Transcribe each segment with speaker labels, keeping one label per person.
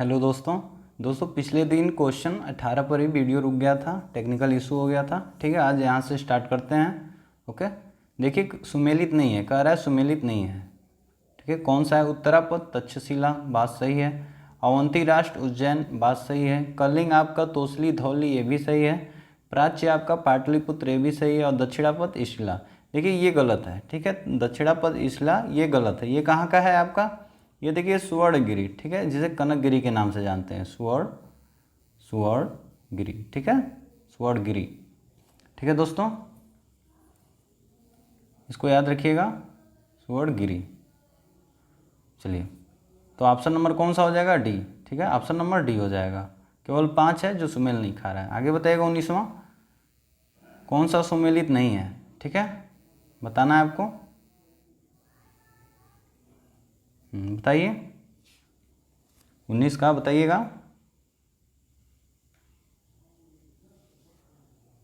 Speaker 1: Hello दोस्तों पिछले दिन क्वेश्चन 18 पर ही वीडियो रुक गया था, टेक्निकल इशू हो गया था। ठीक है, आज यहाँ से स्टार्ट करते हैं। ओके, देखिए सुमेलित नहीं है, कह रहा है सुमेलित नहीं है। ठीक है, कौन सा है? उत्तरापद, तक्षशिला, बात सही है। अवंती राष्ट्र, उज्जैन, बात सही है। कलिंग आपका तोसली, धौली, ये भी सही है। प्राच्य आपका पाटलिपुत्र, ये भी सही है। और दक्षिणापद इस्ला, देखिए ये गलत है। ठीक है, दक्षिणापद इस्ला ये गलत है। ये कहाँ का है आपका? ये देखिए सुवर्णगिरी, ठीक है, जिसे कनकगिरी के नाम से जानते हैं। सुवर्णगिरी, ठीक है, सुवर्णगिरी। ठीक है दोस्तों, इसको याद रखिएगा, सुवर्णगिरी। चलिए, तो ऑप्शन नंबर कौन सा हो जाएगा? डी। ठीक है, ऑप्शन नंबर डी हो जाएगा। केवल 5 है जो सुमेल नहीं खा रहा है। आगे बताइएगा 19वां, कौन सा सुमेलित नहीं है? ठीक है, बताना है आपको। बताइए 19 का बताइएगा।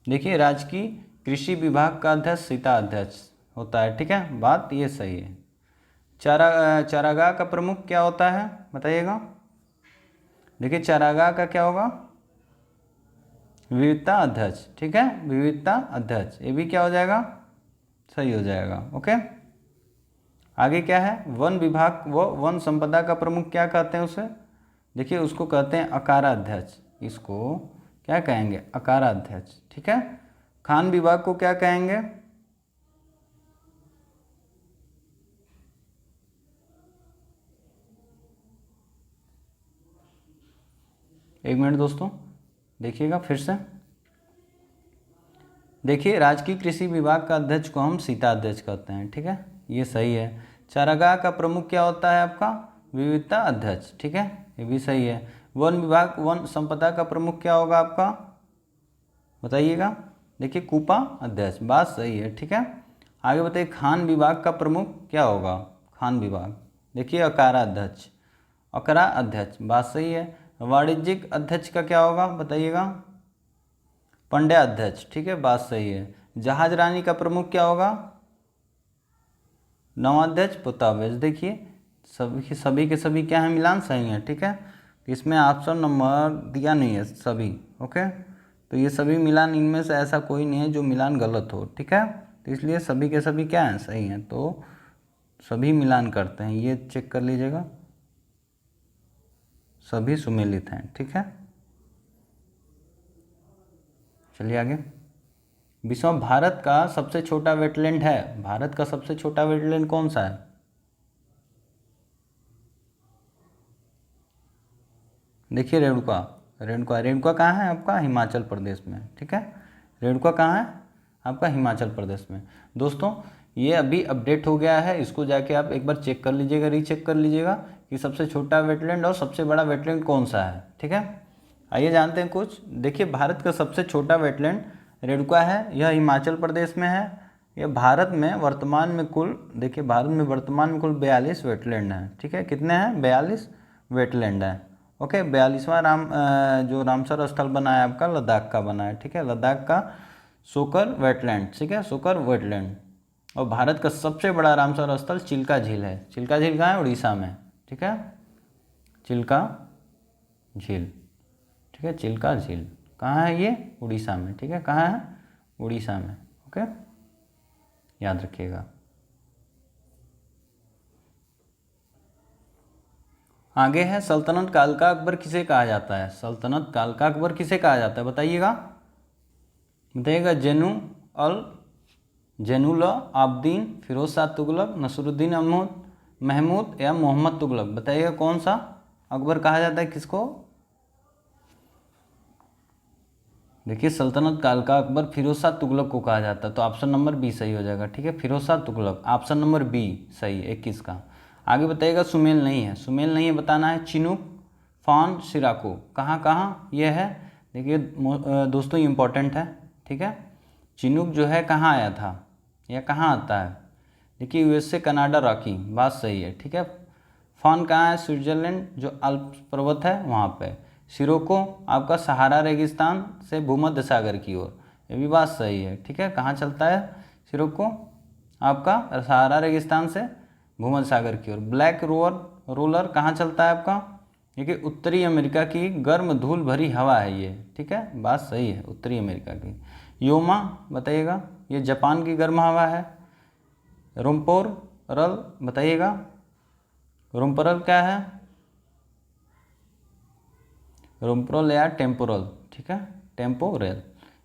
Speaker 1: देखिए, राजकीय कृषि विभाग का अध्यक्ष सीता अध्यक्ष होता है। ठीक है, बात ये सही है। चारागाह का प्रमुख क्या होता है? बताइएगा। देखिए, चारागाह का क्या होगा? विविधता अध्यक्ष। ठीक है, विविधता अध्यक्ष, ये भी क्या हो जाएगा? सही हो जाएगा। ओके, आगे क्या है? वन विभाग व वन संपदा का प्रमुख क्या कहते हैं उसे? देखिए, उसको कहते हैं अकाराध्यक्ष। इसको क्या कहेंगे? अकाराध्यक्ष। ठीक है, खान विभाग को क्या कहेंगे? एक मिनट दोस्तों, देखिएगा फिर से। देखिए, राजकीय कृषि विभाग का अध्यक्ष को हम सीता अध्यक्ष कहते हैं। ठीक है, ये सही है। चारागाह का प्रमुख क्या होता है आपका? विविधता अध्यक्ष। ठीक है, ये भी सही है। वन विभाग वन संपदा का प्रमुख क्या होगा आपका? बताइएगा। देखिए, कूपा अध्यक्ष, बात सही है। ठीक है, आगे बताइए, खान विभाग का प्रमुख क्या होगा? खान विभाग, देखिए अकारा अध्यक्ष, अकरा अध्यक्ष, बात सही है। वाणिज्यिक अध्यक्ष का क्या होगा? बताइएगा। पंड्या अध्यक्ष। ठीक है, बात सही है। जहाज रानी का प्रमुख क्या होगा? नवाध्यक्ष पुताव्यज। देखिए, सभी के सभी क्या है? मिलान सही है। ठीक है, इसमें ऑप्शन नंबर दिया नहीं है सभी। ओके, तो ये सभी मिलान, इनमें से ऐसा कोई नहीं है जो मिलान गलत हो। ठीक है, तो इसलिए सभी के सभी क्या हैं? सही हैं। तो सभी मिलान करते हैं, ये चेक कर लीजिएगा, सभी सुमेलित हैं। ठीक है, चलिए आगे। विश्व भारत का सबसे छोटा वेटलैंड है। भारत का सबसे छोटा वेटलैंड कौन सा है? देखिए, रेणुका। रेणुका कहाँ है आपका? हिमाचल प्रदेश में। ठीक है, रेणुका कहाँ है आपका? हिमाचल प्रदेश में। दोस्तों, ये अभी अपडेट हो गया है, इसको जाके आप एक बार चेक कर लीजिएगा, रीचेक कर लीजिएगा कि सबसे छोटा वेटलैंड और सबसे बड़ा वेटलैंड कौन सा है। ठीक है, आइए जानते हैं कुछ। देखिए, भारत का सबसे छोटा वेटलैंड रेणुका है, यह हिमाचल प्रदेश में है। यह भारत में वर्तमान में कुल, देखिए भारत में वर्तमान में कुल 42 वेटलैंड हैं। ठीक है, कितने हैं? 42 वेटलैंड हैं। ओके, 42वां जो रामसर स्थल बना है आपका, लद्दाख का बना है। ठीक है, लद्दाख का सोकर वेटलैंड। ठीक है, सोकर वेटलैंड। और भारत का सबसे बड़ा रामसर स्थल चिल्का झील है। चिल्का झील कहाँ है? उड़ीसा में। ठीक है, चिल्का झील। ठीक है, चिल्का झील कहाँ है? ये उड़ीसा में। ठीक है, कहाँ है? उड़ीसा में। ओके, याद रखिएगा। आगे है, सल्तनत काल का अकबर किसे कहा जाता है? सल्तनत काल का अकबर किसे कहा जाता है? बताइएगा। जैनुल आब्दीन, फिरोज शाह तुगलक, नसरुद्दीन महमूद या मोहम्मद तुगलक। बताइएगा कौन सा अकबर कहा जाता है किसको? देखिए, सल्तनत काल का अकबर फिरोज शाह तुगलक को कहा जाता है, तो ऑप्शन नंबर बी सही हो जाएगा। ठीक है, Firoz Shah Tughlaq, option number B सही, 21 का। आगे बताइएगा, सुमेल नहीं है। सुमेल नहीं है, बताना है। चिनूक, फान, सिराको, कहाँ कहाँ ये है? देखिए दोस्तों, ये इंपॉर्टेंट है। ठीक है, चिनूक जो है कहाँ आया था या कहाँ आता है? देखिए, यूएस से कनाडा रॉकी, बात सही है। ठीक है, फान कहाँ है? स्विट्जरलैंड, जो अल्प्स पर्वत है वहाँ पे। सिरोको आपका सहारा रेगिस्तान से भूमध्य सागर की ओर, ये भी बात सही है। ठीक है, कहाँ चलता है सिरोको? आपका सहारा रेगिस्तान से भूमध्य सागर की ओर। ब्लैक रोलर कहाँ चलता है आपका? देखिए उत्तरी अमेरिका की गर्म धूल भरी हवा है ये, ठीक है, बात सही है, उत्तरी अमेरिका की। योमा बताइएगा, ये जापान की गर्म हवा है। रोम्पोरल बताइएगा, रोम्पोरल क्या है? रोम्पोरल या टेम्पोरल, ठीक है, टेम्पोरल।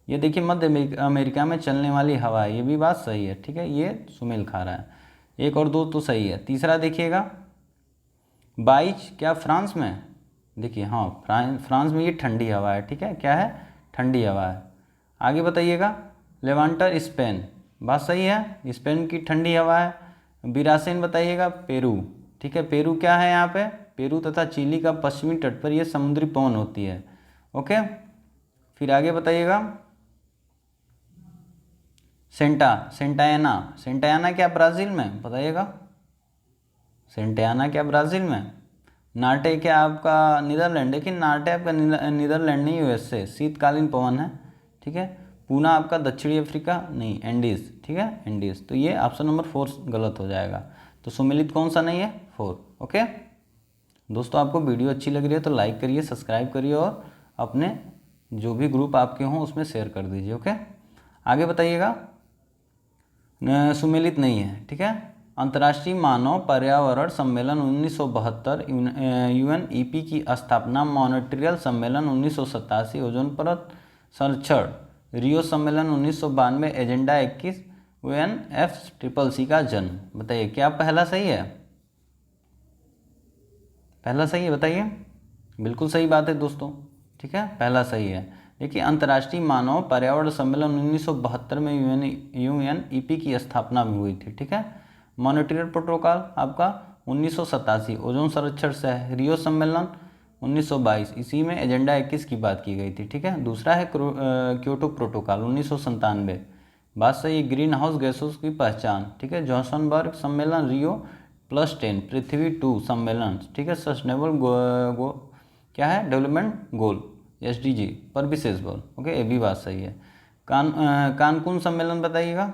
Speaker 1: ये देखिए मध्य अमेरिका में चलने वाली हवा है, ये भी बात सही है, ठीक है, ये सुमेल खा रहा है। एक और दो तो सही है। तीसरा देखिएगा, बाइच क्या फ्रांस में? देखिए हाँ, फ्रांस में ये ठंडी हवा है, ठीक है, क्या है? ठंडी हवा है। आगे बताइएगा, लेवांटर स्पेन, बात सही है, स्पेन की ठंडी हवा है। बिरासिन बताइएगा, पेरू, ठीक है, पेरू क्या है यहाँ पे? पेरू तथा चिली का पश्चिमी तट पर यह समुद्री पवन होती है। ओके, फिर आगे बताइएगा, सेंटायाना क्या ब्राज़ील में? बताइएगा, सेंटायाना क्या ब्राज़ील में? नार्टे क्या आपका नीदरलैंड? लेकिन नार्टे आपका नीदरलैंड नहीं, यूएसए, शीतकालीन पवन है, ठीक है। पूना आपका दक्षिणी अफ्रीका नहीं, एंडीज, ठीक है, एंडीज। तो ये ऑप्शन नंबर 4 गलत हो जाएगा। तो सुमेलित कौन सा नहीं है? 4। ओके दोस्तों, आपको वीडियो अच्छी लग रही है तो लाइक करिए, सब्सक्राइब करिए और अपने जो भी ग्रुप आपके हों उसमें शेयर कर दीजिए। ओके, आगे बताइएगा, सुमेलित नहीं है, ठीक है। अंतर्राष्ट्रीय मानव पर्यावरण सम्मेलन 1972, यूएनईपी की स्थापना, मॉन्ट्रियल सम्मेलन 1987, ओजोन परत संरक्षण, रियो सम्मेलन 1992, एजेंडा 21, UNFCCC का जन्म। बताइए क्या पहला सही है? पहला सही है, बताइए। बिल्कुल सही बात है दोस्तों, ठीक है, पहला सही है। देखिए अंतर्राष्ट्रीय मानव पर्यावरण सम्मेलन 1972 में यूएनईपी की स्थापना भी हुई थी, ठीक है। मॉन्ट्रियल प्रोटोकॉल आपका 1987, ओजोन संरक्षण से है। रियो सम्मेलन 1922, इसी में एजेंडा 21 की बात की गई थी, ठीक है। दूसरा है क्योटो प्रोटोकॉल 1997, बात सही है। ग्रीन हाउस गैसों की पहचान, ठीक है। जोहान्सबर्ग सम्मेलन, रियो +10, पृथ्वी 2 सम्मेलन, ठीक है। सस्टेनेबल क्या है? डेवलपमेंट गोल SDG पर विशेष बल। ओके, ये भी बात सही है। कानकुन सम्मेलन बताइएगा,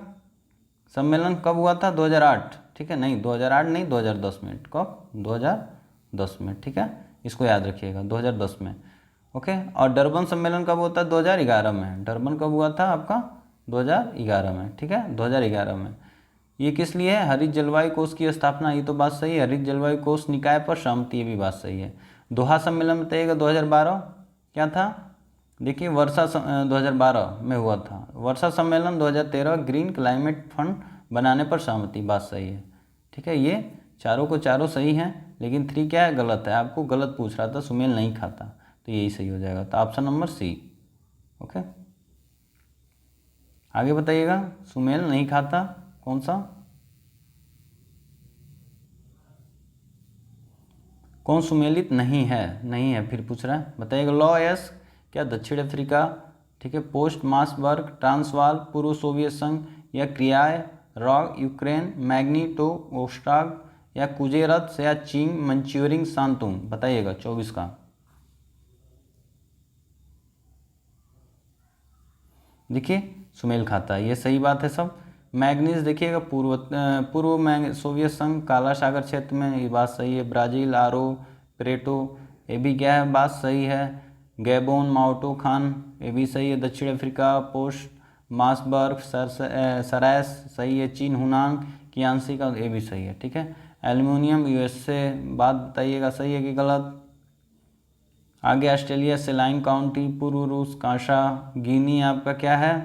Speaker 1: सम्मेलन कब हुआ था? 2008, ठीक है, नहीं 2008 नहीं, 2010 में। कब? 2010 में, ठीक है, इसको याद रखिएगा, 2010 में। ओके, और डरबन सम्मेलन कब होता है? 2011 में। डरबन कब हुआ था आपका? 2011 में, ठीक है, 2011 में। ये किस लिए है? हरित जलवायु कोष की स्थापना, ये तो बात सही है। हरित जलवायु कोष निकाय पर सहमति, ये भी बात सही है। दोहा सम्मेलन बताइएगा, 2012 क्या था? देखिए वर्षा 2012 में हुआ था। वर्षा सम्मेलन 2013, ग्रीन क्लाइमेट फंड बनाने पर सहमति, बात सही है, ठीक है। ये चारों को चारों सही हैं, लेकिन 3 क्या है? गलत है। आपको गलत पूछ रहा था, सुमेल नहीं खाता, तो यही सही हो जाएगा। तो ऑप्शन नंबर C। ओके, आगे बताइएगा, सुमेल नहीं खाता कौन सा? कौन सुमेलित नहीं है? नहीं है, फिर पूछ रहा है, बताइएगा। लॉयस क्या दक्षिण अफ्रीका, ठीक है। पोस्ट मार्सबर्ग ट्रांसवाल पूर्व सोवियत संघ, या क्रियाए रॉग यूक्रेन, मैग्निटोगोस्टाग या कुजेरत या चिंग मंचूरिंग सांतुंग। बताइएगा 24 का। देखिए सुमेल खाता है, ये सही बात है सब। मैग्नीज देखिएगा पूर्व सोवियत संघ काला सागर क्षेत्र में, ये बात सही है। ब्राज़ील आरो प्रेटो, ये भी क्या है? बात सही है। गैबोन माओटो खान, ये भी सही है। दक्षिण अफ्रीका पोस्ट मार्सबर्ग सरायस, सही है। चीन हुनांग कियांसी का, ये भी सही है, ठीक है। एल्युमिनियम USA, बात बताइएगा सही है कि गलत। आगे ऑस्ट्रेलिया सेलाइन काउंटी, पूर्व रूस कांसा, गिनी आपका क्या है?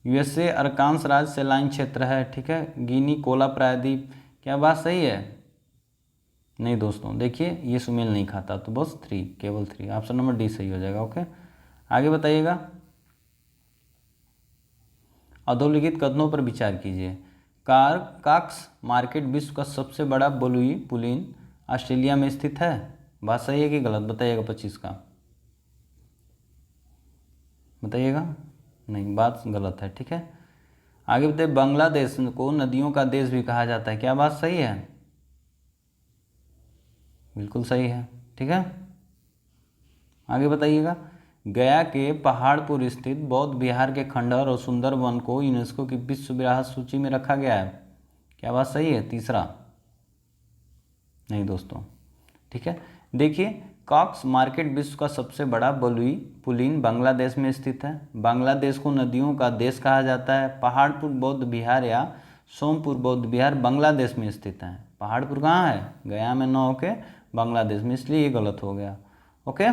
Speaker 1: USA अरकान्स राज्य सेलाइन क्षेत्र है, ठीक है। गिनी कोला प्रायद्वीप, क्या बात सही है? नहीं दोस्तों, देखिए ये सुमेल नहीं खाता, तो बस 3, केवल 3, ऑप्शन नंबर D सही हो जाएगा। ओके, आगे बताइएगा, अधोलिखित कथनों पर विचार कीजिए। कॉक्स मार्केट विश्व का सबसे बड़ा बलुई पुलिन ऑस्ट्रेलिया में स्थित है, बात सही है कि गलत? बताइएगा 25 का, बताइएगा। नहीं, बात गलत है, ठीक है। आगे बताइए, बांग्लादेश को नदियों का देश भी कहा जाता है, क्या बात सही है? बिल्कुल सही है, ठीक है। आगे बताइएगा, गया के पहाड़पुर स्थित बौद्ध विहार के खंडहर और सुंदरवन को यूनेस्को की विश्व विरासत सूची में रखा गया है, क्या बात सही है? तीसरा नहीं दोस्तों, ठीक है। देखिए, कॉक्स मार्केट विश्व का सबसे बड़ा बलुई पुलिन बांग्लादेश में स्थित है। बांग्लादेश को नदियों का देश कहा जाता है। पहाड़पुर बौद्ध विहार या सोमपुर बौद्ध विहार बांग्लादेश में स्थित है। पहाड़पुर कहाँ है? गया में, न होके बांग्लादेश में, इसलिए ये गलत हो गया। ओके,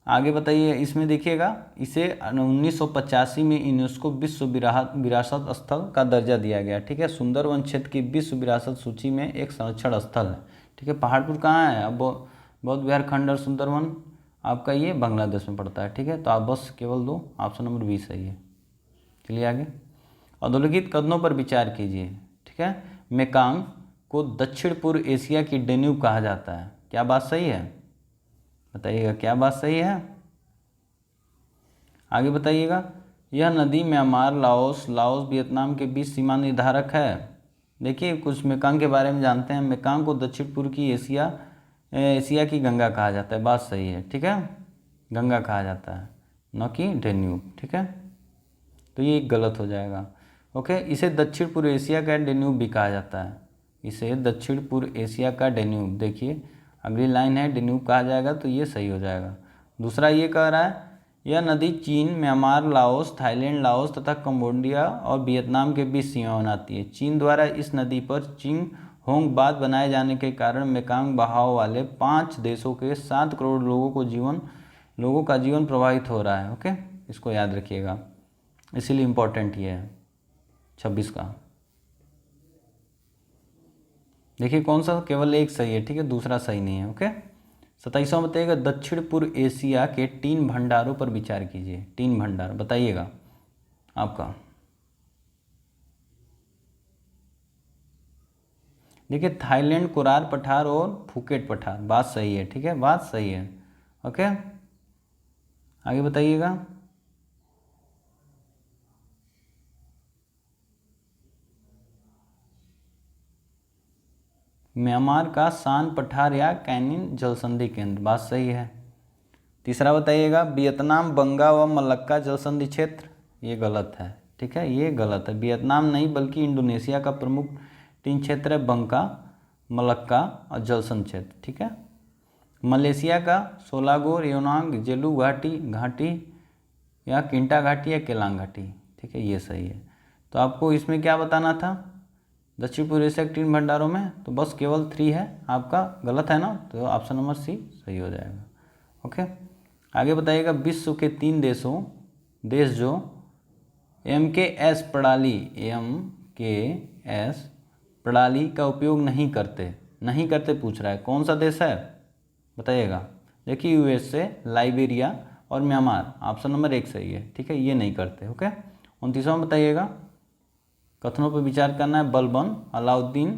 Speaker 1: आगे बताइए। इसमें देखिएगा, इसे 1985 में यूनेस्को विश्व विरासत स्थल का दर्जा दिया गया। ठीक है, सुंदरवन क्षेत्र की विश्व विरासत सूची में एक संरक्षण स्थल है। ठीक है, पहाड़पुर कहाँ है? अब बौद्ध विहार खंडर सुंदरवन आपका ये बांग्लादेश में पड़ता है। ठीक है, तो आप बस केवल दो, ऑप्शन नंबर 20 सही है। चलिए आगे। अधोलिखित कथनों पर विचार कीजिए। ठीक है, मेकांग को दक्षिण पूर्व एशिया की डेन्यूब कहा जाता है। क्या बात सही है? बताइएगा, क्या बात सही है? आगे बताइएगा। यह नदी म्यांमार, लाओस वियतनाम के बीच सीमा निर्धारक है। देखिए, कुछ मेकांग के बारे में जानते हैं। मेकांग को दक्षिण पूर्व की एशिया की गंगा कहा जाता है। बात सही है। ठीक है, गंगा कहा जाता है, न कि डेन्यूब। ठीक है, तो ये गलत हो जाएगा। ओके, इसे दक्षिण पूर्व एशिया का डेन्यूब भी कहा जाता है। इसे दक्षिण पूर्व एशिया का डेन्यूब, देखिए अगली लाइन है, डेन्यूब कहा जाएगा, तो ये सही हो जाएगा। दूसरा ये कह रहा है, यह नदी चीन, म्यांमार, लाओस, थाईलैंड, लाओस तथा कंबोडिया और वियतनाम के बीच सीमा बनाती है। चीन द्वारा इस नदी पर चिंग होंग बांध बनाए जाने के कारण मेकांग बहाव वाले 5 देशों के 7 करोड़ लोगों का जीवन प्रभावित हो रहा है। ओके, इसको याद रखिएगा, इसीलिए इम्पोर्टेंट ये है 26 का। देखिए, कौन सा केवल एक सही है। ठीक है, दूसरा सही नहीं है। ओके, 27वां बताइएगा। दक्षिण पूर्व एशिया के 3 भंडारों पर विचार कीजिए। 3 भंडार बताइएगा आपका। देखिए, थाईलैंड कोरार पठार और फुकेट पठार। बात सही है। ठीक है, बात सही है। ओके, आगे बताइएगा। म्यांमार का सान पठार या कैनिन जलसंधि केंद्र। बात सही है। तीसरा बताइएगा। वियतनाम, बंगा व मलक्का जलसंधि क्षेत्र। ये गलत है। ठीक है, ये गलत है। वियतनाम नहीं बल्कि इंडोनेशिया का प्रमुख 3 क्षेत्र है, बंका, मलक्का और जलसंधि क्षेत्र। ठीक है, मलेशिया का सोलागोर, योनांग, जेलू घाटी या किंटा घाटी या केलांग घाटी। ठीक है, ये सही है। तो आपको इसमें क्या बताना था? दक्षिण पूर्व एशिया के 3 भंडारों में, तो बस केवल 3 है आपका, गलत है ना, तो ऑप्शन नंबर सी सही हो जाएगा। ओके, आगे बताइएगा। विश्व के 3 देश जो MKS प्रणाली का उपयोग नहीं करते पूछ रहा है। कौन सा देश है? बताइएगा। देखिए, USA, लाइबेरिया और म्यांमार। ऑप्शन नंबर 1 सही है। ठीक है, ये नहीं करते। ओके, 29वां बताइएगा। कथनों पर विचार करना है। बलबन, अलाउद्दीन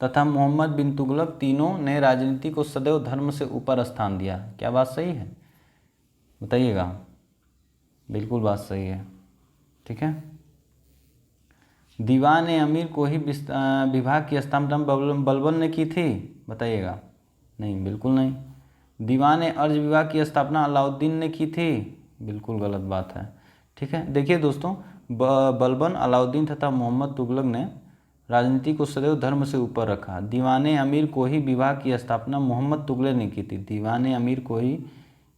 Speaker 1: तथा मोहम्मद बिन तुगलक तीनों ने राजनीति को सदैव धर्म से ऊपर स्थान दिया। क्या बात सही है? बताइएगा। बिल्कुल बात सही है। ठीक है, दीवान अमीर को ही विभाग की स्थापना बलबन ने की थी। बताइएगा। नहीं, बिल्कुल नहीं। दीवान अर्ज विभाग की स्थापना अलाउद्दीन ने की थी। बिल्कुल गलत बात है। ठीक है, देखिए दोस्तों, बलबन, अलाउद्दीन तथा मोहम्मद तुगलक ने राजनीति को सदैव धर्म से ऊपर रखा। दीवान अमीर को ही विभाग की स्थापना मोहम्मद तुगलक ने की थी। दीवान अमीर को ही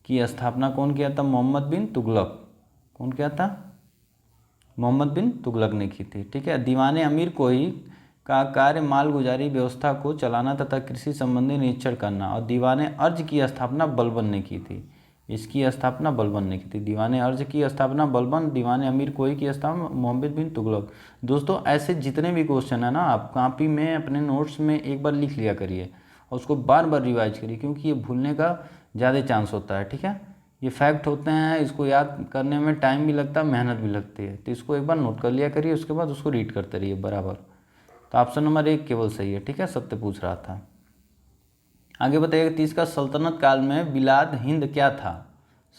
Speaker 1: की स्थापना कौन किया था? मोहम्मद बिन तुगलक। कौन किया था? मोहम्मद बिन तुगलक ने की थी। ठीक है, दीवान अमीर को ही का कार्य मालगुजारी व्यवस्था को चलाना तथा कृषि संबंधी निरीक्षण करना, और दीवान अर्ज की स्थापना बलबन ने की थी। इसकी स्थापना बलबन ने की थी। दीवान अर्ज की स्थापना बलबन, दीवान अमीर कोई की स्थापना मोहम्मद बिन तुगलक। दोस्तों, ऐसे जितने भी क्वेश्चन है ना, आप कॉपी में अपने नोट्स में एक बार लिख लिया करिए और उसको बार बार रिवाइज करिए, क्योंकि ये भूलने का ज़्यादा चांस होता है। ठीक है, ये फैक्ट होते हैं, इसको याद करने में टाइम भी लगता है, मेहनत भी लगती है। तो इसको एक बार नोट कर लिया करिए, उसके बाद उसको रीड करते रहिए बराबर। तो ऑप्शन नंबर 1 केवल सही है। ठीक है, सत्य पूछ रहा था। आगे बताइएगा। 30 का सल्तनत काल में बिलाद हिंद क्या था?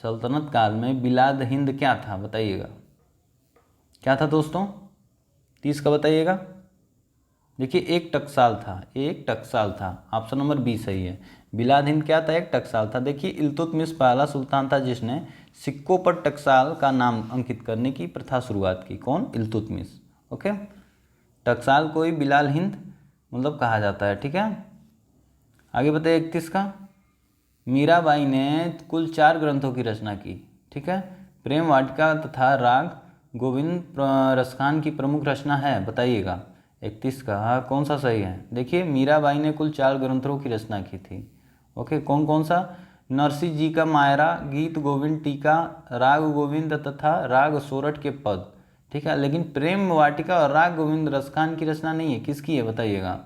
Speaker 1: सल्तनत काल में बिलाद हिंद क्या था? बताइएगा, क्या था दोस्तों? 30 का बताइएगा। देखिए, एक टकसाल था। एक टकसाल था। ऑप्शन नंबर बी सही है। बिलाद हिंद क्या था? एक टकसाल था। देखिए, इल्तुतमिश पहला सुल्तान था जिसने सिक्कों पर टकसाल का नाम अंकित करने की प्रथा शुरुआत की। कौन? इल्तुतमिश। ओके, टकसाल को ही बिलाल हिंद मतलब कहा जाता है। ठीक है, आगे बताइए 31 का, मीराबाई ने कुल 4 ग्रंथों की रचना की। ठीक है, प्रेम वाटिका तथा राग गोविंद रसखान की प्रमुख रचना है, बताइएगा 31 का। हाँ, कौन सा सही है? देखिए मीराबाई ने कुल 4 ग्रंथों की रचना की थी। ओके, कौन कौन सा? नरसिंह जी का मायरा, गीत गोविंद टीका, राग गोविंद तथा राग सोरठ के पद। ठीक है, लेकिन प्रेम वाटिका और राग गोविंद रसखान की रचना नहीं है, किसकी है बताइएगा?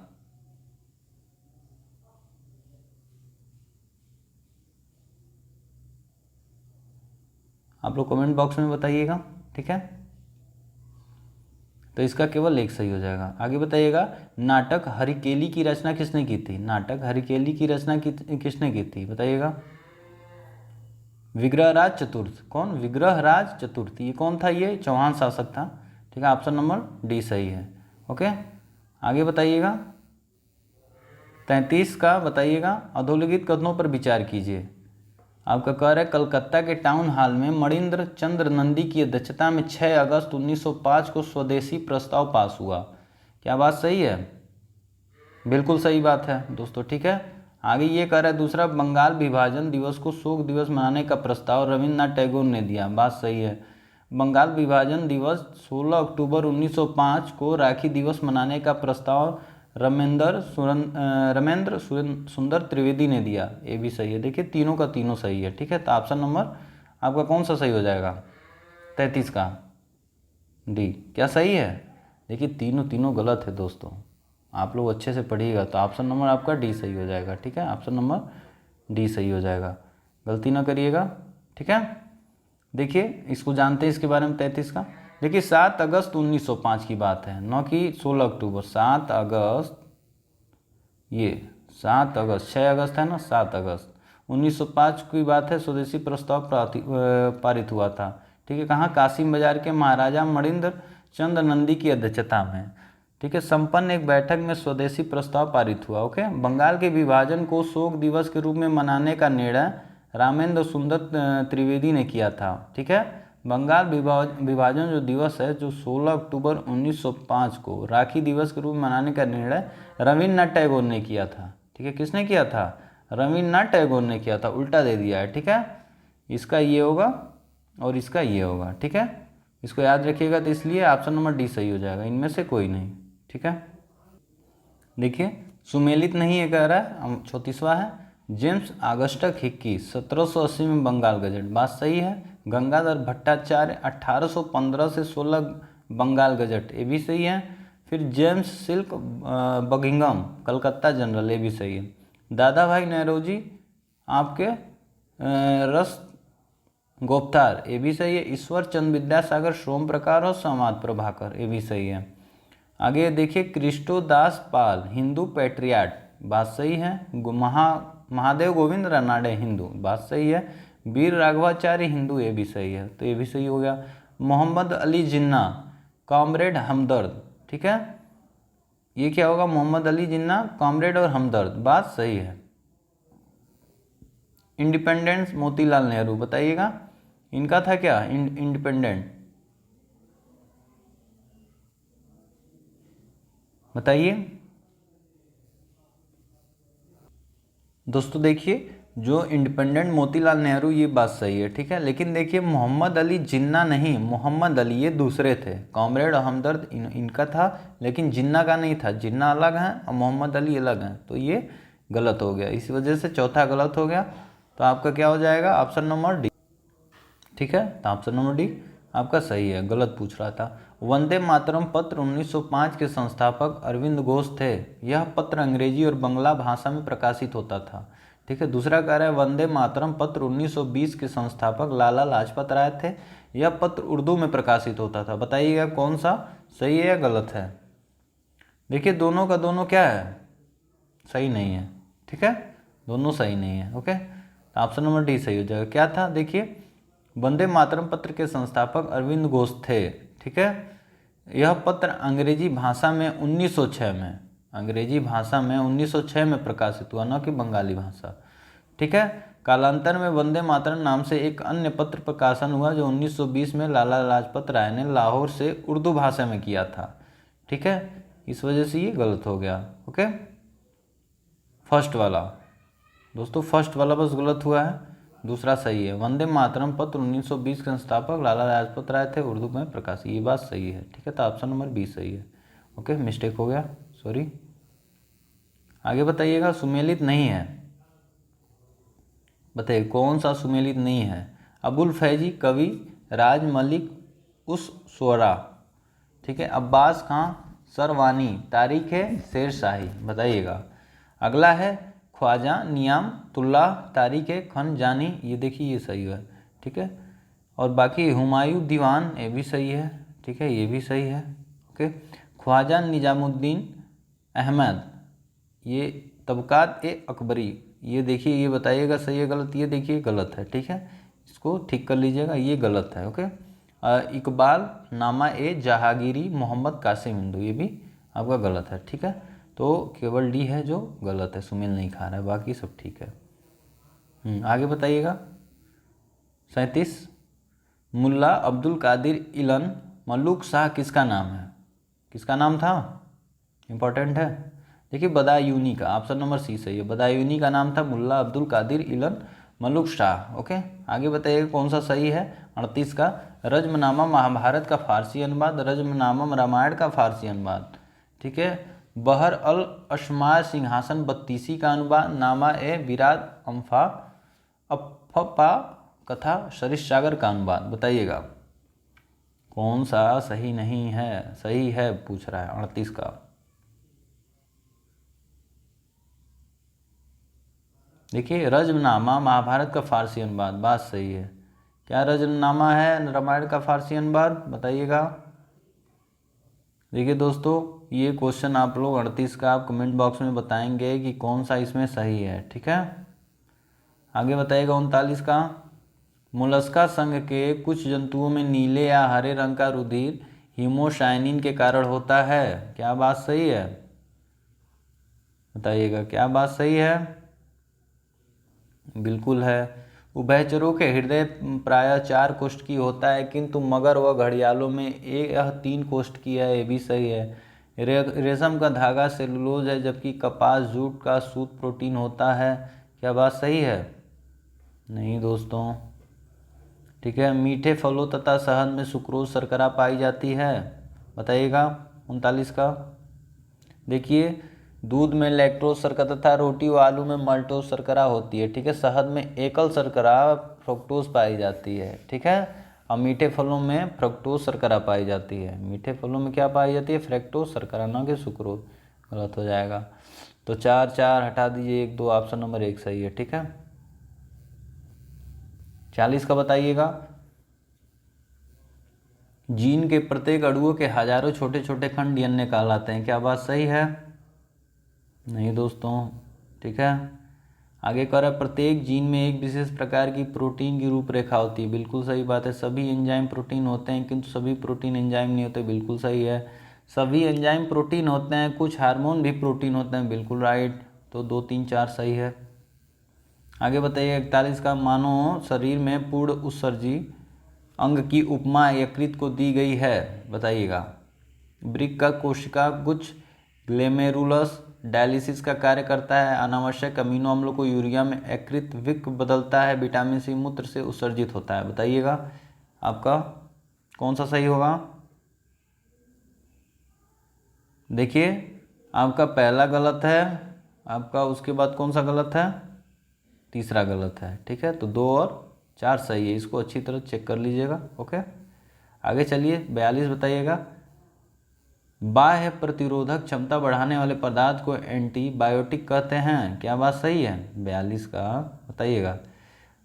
Speaker 1: आप लोग कमेंट बॉक्स में बताइएगा। ठीक है, तो इसका केवल एक सही हो जाएगा। आगे बताइएगा, नाटक हरिकेली की रचना किसने की थी? नाटक हरिकेली की रचना किसने की थी बताइएगा? विग्रहराज चतुर्थ। कौन? विग्रहराज चतुर्थ। ये कौन था? ये चौहान शासक था। ठीक है, ऑप्शन नंबर डी सही है। ओके, आगे बताइएगा 33 का, बताइएगा अधोलिखित कथनों पर विचार कीजिए। आपका कह रहा है कलकत्ता के टाउन हॉल में मणिंद्र चंद्र नंदी की अध्यक्षता में 6 अगस्त 1905 को स्वदेशी प्रस्ताव पास हुआ। क्या बात सही है? बिल्कुल सही बात है दोस्तों। ठीक है, आगे ये कह रहा है दूसरा, बंगाल विभाजन दिवस को शोक दिवस मनाने का प्रस्ताव रविन्द्रनाथ टैगोर ने दिया। बात सही है। बंगाल विभाजन दिवस 16 अक्टूबर 1905 को राखी दिवस मनाने का प्रस्ताव रमेंद्र सुंदर त्रिवेदी ने दिया। ये भी सही है। देखिए तीनों का तीनों सही है। ठीक है, तो ऑप्शन नंबर आपका कौन सा सही हो जाएगा? 33 का डी। क्या सही है? देखिए तीनों तीनों गलत है दोस्तों, आप लोग अच्छे से पढ़िएगा। तो ऑप्शन नंबर आपका डी सही हो जाएगा। ठीक है, ऑप्शन नंबर डी सही हो जाएगा, गलती ना करिएगा। ठीक है, देखिए इसको जानते हैं इसके बारे में 33 का। देखिए 7 अगस्त 1905 की बात है, न कि 16 अक्टूबर। 7 अगस्त, ये 7 अगस्त, 6 अगस्त है ना, 7 अगस्त 1905 की बात है। स्वदेशी प्रस्ताव पारित हुआ था। ठीक है, कहाँ? कासिम बाजार के महाराजा मणिंद्र चंद्र नंदी की अध्यक्षता में। ठीक है, संपन्न एक बैठक में स्वदेशी प्रस्ताव पारित हुआ। ओके, बंगाल के विभाजन को शोक दिवस के रूप में मनाने का निर्णय रामेंद्र सुंदर त्रिवेदी ने किया था। ठीक है, बंगाल विभाजन जो दिवस है, जो 16 अक्टूबर 1905 को राखी दिवस के रूप में मनाने का निर्णय रविन्द्रनाथ टैगोर ने किया था। ठीक है, किसने किया था? रविन्द्रनाथ टैगोर ने किया था। उल्टा दे दिया है। ठीक है, इसका ये होगा और इसका ये होगा। ठीक है, इसको याद रखिएगा। तो इसलिए ऑप्शन नंबर डी सही हो जाएगा, इनमें से कोई नहीं। ठीक है, देखिए सुमेलित नहीं है कह रहा है। 34वां है, जेम्स ऑगस्टस हिक्की 1780 में बंगाल गजट। बात सही है। गंगाधर भट्टाचार्य 1815 से 16 बंगाल गजट, ये भी सही है। फिर जेम्स सिल्क बगिंगम कलकत्ता जनरल, ये भी सही है। दादा भाई नौरोजी आपके रस गोफ्तार, ये भी सही है। ईश्वर चंद्र विद्यासागर सोम प्रकार और समाज प्रभाकर, ये भी सही है। आगे देखिए क्रिस्टोदास पाल हिंदू पैट्रियाट, बात सही है। महादेव गोविंद रानाडे हिंदू, बात सही है। वीर राघवाचार्य हिंदू, ये भी सही है, तो ये भी सही हो गया। मोहम्मद अली जिन्ना कॉमरेड हमदर्द। ठीक है, ये क्या होगा? मोहम्मद अली जिन्ना कॉमरेड और हमदर्द, बात सही है। इंडिपेंडेंस मोतीलाल नेहरू, बताइएगा इनका था क्या? इंडिपेंडेंट, बताइए दोस्तों। देखिए जो इंडिपेंडेंट मोतीलाल नेहरू, ये बात सही है। ठीक है, लेकिन देखिए मोहम्मद अली जिन्ना नहीं, मोहम्मद अली ये दूसरे थे। कॉमरेड और हमदर्द इनका था, लेकिन जिन्ना का नहीं था। जिन्ना अलग है और मोहम्मद अली अलग हैं, तो ये गलत हो गया। इसी वजह से चौथा गलत हो गया। तो आपका क्या हो जाएगा? Option number D. ठीक है, तो ऑप्शन नंबर डी आपका सही है, गलत पूछ रहा था। वंदे मातरम पत्र 1905 के संस्थापक अरविंद घोष थे। यह पत्र अंग्रेजी और बंगला भाषा में प्रकाशित होता था। ठीक है, दूसरा कह रहा है वंदे मातरम पत्र 1920 के संस्थापक लाला लाजपत राय थे। यह पत्र उर्दू में प्रकाशित होता था। बताइएगा कौन सा सही है या गलत है? देखिए दोनों का दोनों क्या है? सही नहीं है। ठीक है, दोनों सही नहीं है। ओके, तो ऑप्शन नंबर डी सही हो जाएगा। क्या था? देखिए वंदे मातरम पत्र के संस्थापक अरविंद घोष थे। ठीक है, यह पत्र अंग्रेजी भाषा में 1906 में, अंग्रेजी भाषा में 1906 में प्रकाशित हुआ, न कि बंगाली भाषा। ठीक है, कालांतर में वंदे मातरम नाम से एक अन्य पत्र प्रकाशन हुआ जो 1920 में लाला लाजपत राय ने लाहौर से उर्दू भाषा में किया था। ठीक है, इस वजह से ये गलत हो गया। ओके, फर्स्ट वाला दोस्तों फर्स्ट वाला बस गलत हुआ है, दूसरा सही है। वंदे मातरम पत्र 1920 के संस्थापक लाला लाजपत राय थे, उर्दू में प्रकाशित, ये बात सही है। ठीक है, तो ऑप्शन नंबर बी सही है। ओके, मिस्टेक हो गया, सॉरी। आगे बताइएगा, सुमेलित नहीं है, बताइए कौन सा सुमेलित नहीं है। अबुल फैजी, कवि, राज मलिक, उस स्वरा, ठीक है, अब्बास खां, सरवानी, तारीख है शेरशाही, बताइएगा। अगला है ख्वाजा नियामतुल्लाह, तारीख है खनजानी, ये देखिए ये सही है। ठीक है, और बाकी हुमायूं दीवान, ये भी सही है। ठीक है, ये भी सही है। ओके, ख्वाजा निजामुद्दीन अहमद, ये तबकात ए अकबरी, ये देखिए, ये बताइएगा सही है गलत, ये देखिए गलत है। ठीक है, इसको ठीक कर लीजिएगा, ये गलत है। ओके, इकबाल नामा ए जहांगीरी मोहम्मद कासिम हिंदू, ये भी आपका गलत है। ठीक है, तो केवल डी है जो गलत है, सुमेल नहीं खा रहा है, बाकी सब ठीक है। आगे बताइएगा। 37, मुल्ला अब्दुल कादिर इलन मलुक शाह किसका नाम है? किसका नाम था? इंपॉर्टेंट है। देखिए बदायूनी का, ऑप्शन नंबर सी सही है। बदायूनी का नाम था मुल्ला अब्दुल कादिर इलन मलुक शाह। ओके, आगे बताइएगा कौन सा सही है। 38 का, रज्मनामा महाभारत का फारसी अनुवाद, रज्मनामा रामायण का फारसी अनुवाद। ठीक है, बहर अल अशमार सिंहासन बत्तीसी का अनुवाद, नामा ए विराट अम्फा अफपा कथा शरीश सागर का अनुवाद, बताइएगा कौन सा सही नहीं है, सही है पूछ रहा है 38 का। देखिए रज्मनामा महाभारत का फारसी अनुवाद, बात सही है। क्या रज्मनामा है रामायण का फारसी अनुवाद, बताइएगा। देखिए दोस्तों, ये क्वेश्चन आप लोग 38 का आप कमेंट बॉक्स में बताएंगे कि कौन सा इसमें सही है। ठीक है, आगे बताइएगा। 39 का, मोलस्का संघ के कुछ जंतुओं में नीले या हरे रंग का रुधिर हीमोसाइनिन के कारण होता है, क्या बात सही है, बताइएगा क्या बात सही है। बिल्कुल है। उभयचरों के हृदय प्रायः 4 कोष्ठ की होता है, किंतु मगर व घड़ियालों में यह 3 कोष्ठ की है, ये भी सही है। रेशम का धागा सेलुलोज है, जबकि कपास जूट का सूत प्रोटीन होता है, क्या बात सही है? नहीं दोस्तों। ठीक है, मीठे फलों तथा शहद में सुक्रोज शर्करा पाई जाती है, बताइएगा। 39 का, देखिए दूध में लैक्टोज शर्करा तथा रोटी व आलू में माल्टोज शर्करा होती है। ठीक है, शहद में एकल शर्करा फ्रक्टोज पाई जाती है। ठीक है, और मीठे फलों में फ्रक्टोज शर्करा पाई जाती है। मीठे फलों में क्या पाई जाती है? फ्रक्टोज शर्करा, ना कि सुक्रोज। गलत हो जाएगा, तो 4 4 हटा दीजिए, 1 2, ऑप्शन नंबर 1 सही है। ठीक है, 40 का बताइएगा। जीन के प्रत्येक अणुओं के हजारों छोटे छोटे खंड डीएनए कहलाते हैं, क्या बात सही है? नहीं दोस्तों। ठीक है, आगे कह रहा है प्रत्येक जीन में एक विशेष प्रकार की प्रोटीन की रूपरेखा होती है, बिल्कुल सही बात है। सभी एंजाइम प्रोटीन होते हैं, किंतु सभी प्रोटीन एंजाइम नहीं होते, बिल्कुल सही है। सभी एंजाइम प्रोटीन होते हैं, कुछ हार्मोन भी प्रोटीन होते हैं, बिल्कुल राइट। तो 2 3 4 सही है। आगे बताइए 41 का, मानव शरीर में पूर्ण उत्सर्जी अंग की उपमा यकृत को दी गई है, बताइएगा। वृक्क का कोशिका गुच्छ ग्लेमेरुलस डायलिसिस का कार्य करता है, अनावश्यक अमीनो अम्लों को यूरिया में यकृत वृक्क बदलता है, विटामिन सी मूत्र से उत्सर्जित होता है, बताइएगा आपका कौन सा सही होगा। देखिए आपका पहला गलत है, आपका उसके बाद कौन सा गलत है? तीसरा गलत है। ठीक है, तो 2 और 4 सही है, इसको अच्छी तरह चेक कर लीजिएगा। ओके, आगे चलिए 42 बताइएगा। बाह्य प्रतिरोधक क्षमता बढ़ाने वाले पदार्थ को एंटीबायोटिक कहते हैं, क्या बात सही है? 42 का बताइएगा।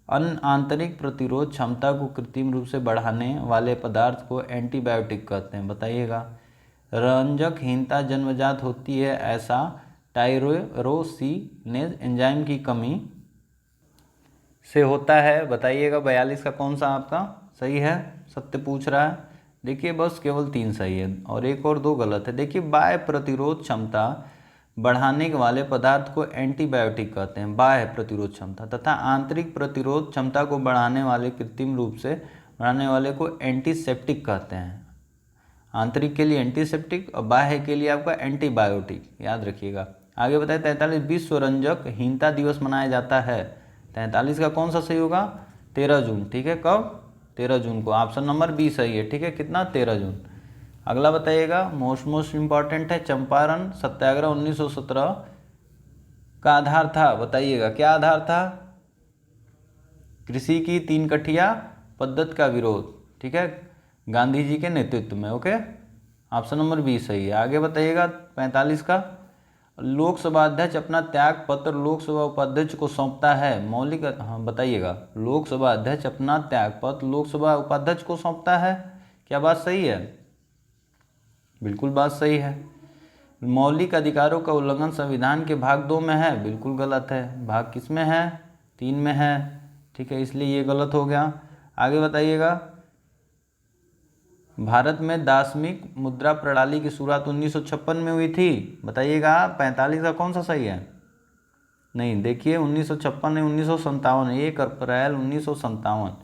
Speaker 1: आंतरिक प्रतिरोध क्षमता को कृत्रिम रूप से बढ़ाने वाले पदार्थ को एंटीबायोटिक कहते हैं, बताइएगा। रंजकहीनता जन्मजात होती है, ऐसा टायरोसिनेज एंजाइम की कमी से होता है, बताइएगा। 42 का कौन सा आपका सही है? सत्य पूछ रहा है। देखिए बस केवल 3 सही है और 1 और 2 गलत है। देखिए बाह्य प्रतिरोध क्षमता बढ़ाने वाले पदार्थ को एंटीबायोटिक कहते हैं, बाह्य प्रतिरोध क्षमता, तथा आंतरिक प्रतिरोध क्षमता को बढ़ाने वाले कृत्रिम रूप से बढ़ाने वाले को एंटीसेप्टिक कहते हैं। आंतरिक के लिए एंटीसेप्टिक और बाह्य के लिए आपका एंटीबायोटिक, याद रखिएगा। आगे बताए 43 विश्व रंजकहीनता दिवस मनाया जाता है। 43 का कौन सा सही होगा? 13 जून। ठीक है, कब? 13 जून को। ऑप्शन नंबर बी सही है। ठीक है, कितना? 13 जून। अगला बताइएगा, मोस्ट इंपॉर्टेंट है, चंपारण सत्याग्रह 1917 का आधार था। बताइएगा क्या आधार था? कृषि की 3 कठिया पद्धति का विरोध। ठीक है, गांधी जी के नेतृत्व में। ओके, ऑप्शन नंबर बी सही है। आगे बताइएगा 45 का, लोकसभा अध्यक्ष अपना त्याग पत्र लोकसभा उपाध्यक्ष को सौंपता है। मौलिक, हाँ बताइएगा, लोकसभा अध्यक्ष अपना त्याग पत्र लोकसभा उपाध्यक्ष को सौंपता है। क्या बात सही है? बिल्कुल बात सही है। मौलिक अधिकारों का उल्लंघन संविधान के भाग 2 में है। बिल्कुल गलत है। भाग किस में है? 3 में है। ठीक है, इसलिए ये गलत हो गया। आगे बताइएगा, भारत में दासमिक मुद्रा प्रणाली की शुरुआत 1956 में हुई थी। बताइएगा 45 का कौन सा सही है? नहीं, देखिए 1956 नहीं, 1957। 1 अप्रैल 1957,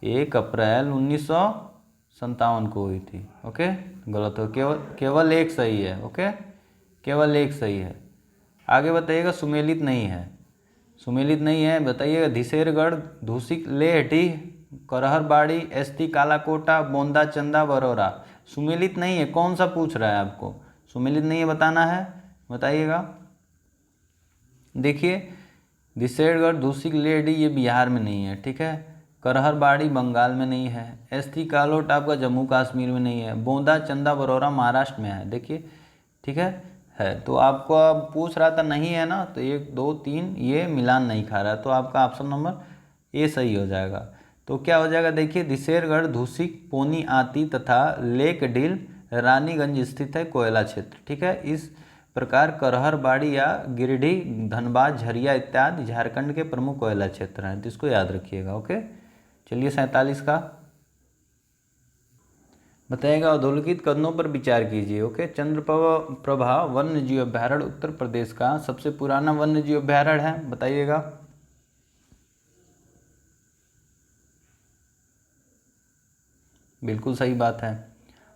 Speaker 1: 1 अप्रैल 1957 को हुई थी। ओके, गलत हो, केवल एक सही है। ओके, केवल एक सही है। आगे बताइएगा, सुमेलित नहीं है। सुमेलित नहीं है, बताइएगा धिसेरगढ़, धूसिक लेहटी, करहरबाड़ी, एसटी कालाकोटा, बोंदा चंदा बरोरा। सुमेलित नहीं है, कौन सा पूछ रहा है आपको? सुमेलित नहीं है बताना है, बताइएगा। देखिए धिसेरगढ़, धूसिक लेहटी ये बिहार में नहीं है। ठीक है, करहरबाड़ी बंगाल में नहीं है, एसटी कालोट आपका जम्मू कश्मीर में नहीं है, बोंदा चंदा बरोरा महाराष्ट्र में है। देखिए, ठीक है। तो आपको अब पूछ रहा था नहीं है ना, तो 1 2 3 ये मिलान नहीं खा रहा है, तो आपका ऑप्शन नंबर ए सही हो जाएगा। तो क्या हो जाएगा? देखिए धिसेरगढ़, धूसिक, पोनी आती तथा लेक डील रानीगंज स्थित है कोयला क्षेत्र। ठीक है, इस प्रकार करहरबाड़ी या गिरिडीह, धनबाद, झरिया इत्यादि झारखंड के प्रमुख कोयला क्षेत्र हैं। तो इसको याद रखिएगा। ओके, चलिए 47 का बताइएगा, औद्योगिक कदमों पर विचार कीजिए। ओके, चंद्रप्रभा वन्य जीव अभ्यारण्य उत्तर प्रदेश का सबसे पुराना वन्य जीव अभ्यारण्य है। बताइएगा। बिल्कुल सही बात है।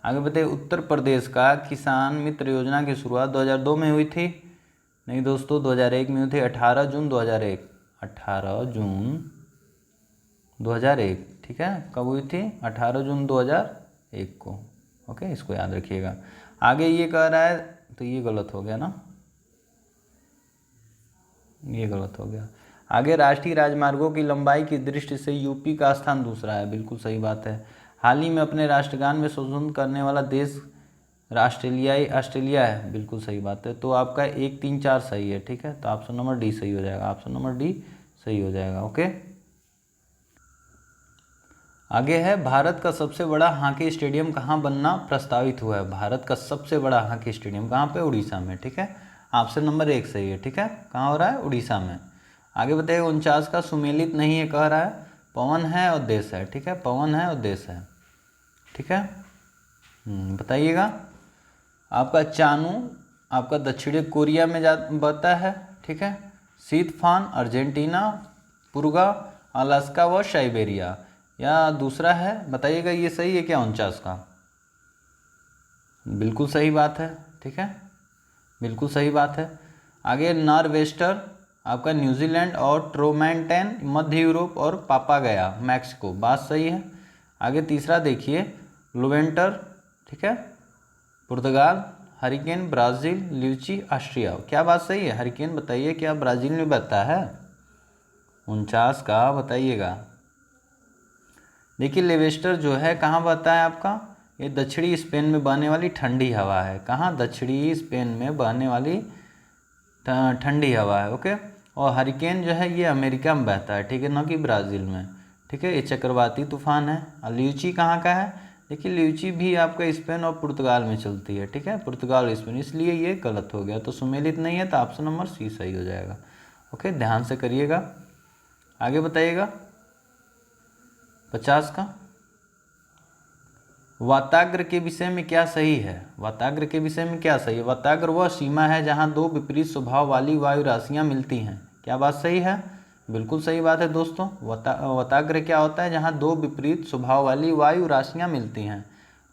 Speaker 1: आगे बताइए, उत्तर प्रदेश का किसान मित्र योजना की शुरुआत 2002 में हुई थी। नहीं दोस्तों, 2001 में हुई थी, 18 जून 2001, 18 जून 2001। ठीक है, कब हुई थी? 18 जून 2001 को। ओके, इसको याद रखिएगा। आगे ये कह रहा है, तो ये गलत हो गया ना, ये गलत हो गया। आगे राष्ट्रीय राजमार्गों की लंबाई की दृष्टि से यूपी का स्थान दूसरा है। बिल्कुल सही बात है। हाल ही में अपने राष्ट्रगान में संशोधन करने वाला देश ऑस्ट्रेलिया है। बिल्कुल सही बात है। तो आपका 1 3 4 सही है। ठीक है, तो ऑप्शन नंबर डी सही हो जाएगा। ऑप्शन नंबर डी सही हो जाएगा। ओके, आगे है, भारत का सबसे बड़ा हॉकी स्टेडियम कहाँ बनना प्रस्तावित हुआ है? भारत का सबसे बड़ा हॉकी स्टेडियम कहाँ पे? उड़ीसा में। ठीक है, ऑप्शन नंबर 1 सही है। ठीक है, कहाँ हो रहा है? उड़ीसा में। आगे बताइए, 49 का सुमेलित नहीं है, कह रहा है पवन है और देश है। ठीक है, पवन है और देश है। ठीक है, बताइएगा। आपका चानू आपका दक्षिणी कोरिया में बता है। ठीक है, सीतफान अर्जेंटीना, पुर्गा अलास्का व साइबेरिया, या दूसरा है? बताइएगा, ये सही है क्या 49 का? बिल्कुल सही बात है। ठीक है, बिल्कुल सही बात है। आगे नॉर्वेस्टर आपका न्यूजीलैंड और ट्रोमैंटेन मध्य यूरोप और पापागया मैक्सिको। बात सही है। आगे तीसरा देखिए, लुवेंटर, ठीक है, पुर्तगाल, हरिकेन ब्राज़ील, ल्यूची ऑस्ट्रिया। क्या बात सही है? हरिकेन बताइए क्या ब्राज़ील में बहता है? 49 का बताइएगा। देखिए लेवेस्टर जो है कहाँ बहता है आपका? ये दक्षिणी स्पेन में बहने वाली ठंडी हवा है। कहाँ? दक्षिणी स्पेन में बहने वाली ठंडी हवा है। ओके, और हरिकेन जो है ये अमेरिका में बहता है। ठीक है, ना कि ब्राज़ील में। ठीक है, ये चक्रवाती तूफान है। और ल्यूची कहाँ का है? देखिए ल्यूची भी आपका स्पेन और पुर्तगाल में चलती है। ठीक है, पुर्तगाल स्पेन, इसलिए ये गलत हो गया। तो सुमेलित नहीं है, तो ऑप्शन नंबर सी सही हो जाएगा। ओके, ध्यान से करिएगा। आगे बताइएगा 50 का, वाताग्र के विषय में क्या सही है? वाताग्र के विषय में क्या सही है? वाताग्र वह सीमा है जहां दो विपरीत स्वभाव वाली वायु राशियां मिलती हैं। क्या बात सही है? बिल्कुल सही बात है दोस्तों। वाताग्र क्या होता है? जहां दो विपरीत स्वभाव वाली वायु राशियां मिलती हैं।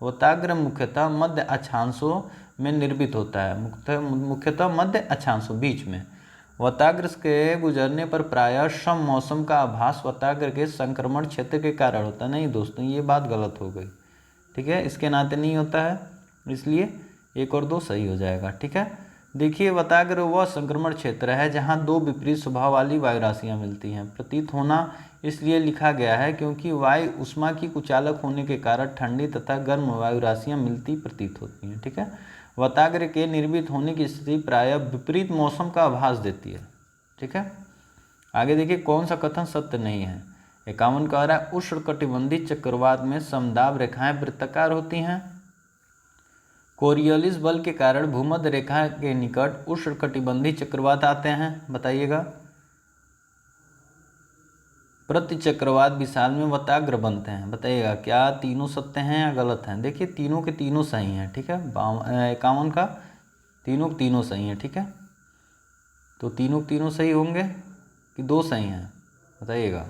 Speaker 1: वाताग्र मुख्यतः मध्य अक्षांशों में निर्मित होता है, मुख्यतः मध्य अक्षांशों बीच में। वताग्र के गुजरने पर प्रायः सम मौसम का आभास वताग्र के संक्रमण क्षेत्र के कारण होता है। नहीं दोस्तों, ये बात गलत हो गई, ठीक है, इसके नाते नहीं होता है, इसलिए 1 और 2 सही हो जाएगा, ठीक है। देखिए, वताग्र वह संक्रमण क्षेत्र है जहाँ दो विपरीत स्वभाव वाली वायु राशियाँ मिलती हैं। प्रतीत होना इसलिए लिखा गया है क्योंकि वायु उष्मा की कुचालक होने के कारण ठंडी तथा गर्म वायु राशियाँ मिलती प्रतीत होती हैं, ठीक है। वताग्र के निर्मित होने की स्थिति प्रायः विपरीत मौसम का आभास देती है, ठीक है। आगे देखिए, कौन सा कथन सत्य नहीं है। 51 कह रहा है उष्णकटिबंधीय चक्रवात में समदाब रेखाएं वृत्ताकार होती हैं। कोरियोलिस बल के कारण भूमध्य रेखा के निकट उष्णकटिबंधीय चक्रवात आते हैं, बताइएगा। प्रति चक्रवात विशाल में वताग्र बनते हैं, बताइएगा। क्या तीनों सत्य हैं या गलत हैं? देखिए, तीनों के तीनों सही हैं, ठीक है। 51 का तीनों के तीनों सही हैं, ठीक है। तो तीनों के तीनों सही होंगे कि 2 सही हैं, बताइएगा।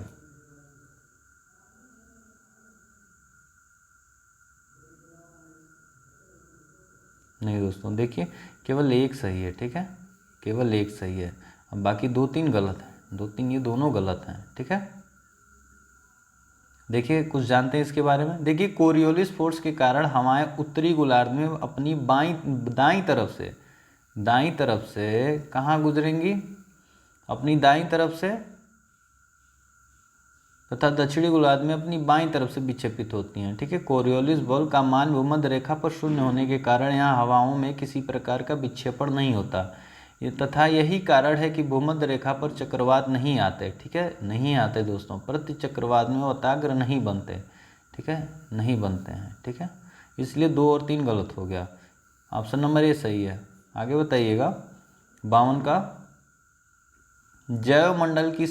Speaker 1: नहीं दोस्तों, देखिए, केवल 1 सही है, ठीक है, केवल 1 सही है। अब बाकी 2-3 गलत हैं, 2-3 ये दोनों गलत हैं, ठीक है। देखिए, कुछ जानते हैं इसके बारे में। देखिए, कोरियोलिस फोर्स के कारण हवाएं उत्तरी गोलार्ध में अपनी दाईं तरफ से कहाँ गुजरेंगी? अपनी दाईं तरफ से तथा दक्षिणी गोलार्ध में अपनी बाईं तरफ से विक्षेपित होती हैं, ठीक है। कोरियोलिस बल का मान भूमध्य रेखा पर शून्य होने के कारण यहाँ हवाओं में किसी प्रकार का विक्षेपण नहीं होता, तथा यही कारण है कि भूमध्य रेखा पर चक्रवात नहीं आते, ठीक है, नहीं आते दोस्तों। प्रति चक्रवात में वताग्र नहीं बनते, ठीक है, नहीं बनते हैं, ठीक है। इसलिए 2 और 3 गलत हो गया। ऑप्शन नंबर ए सही है। आगे बताइएगा, 52 का जैव मंडल की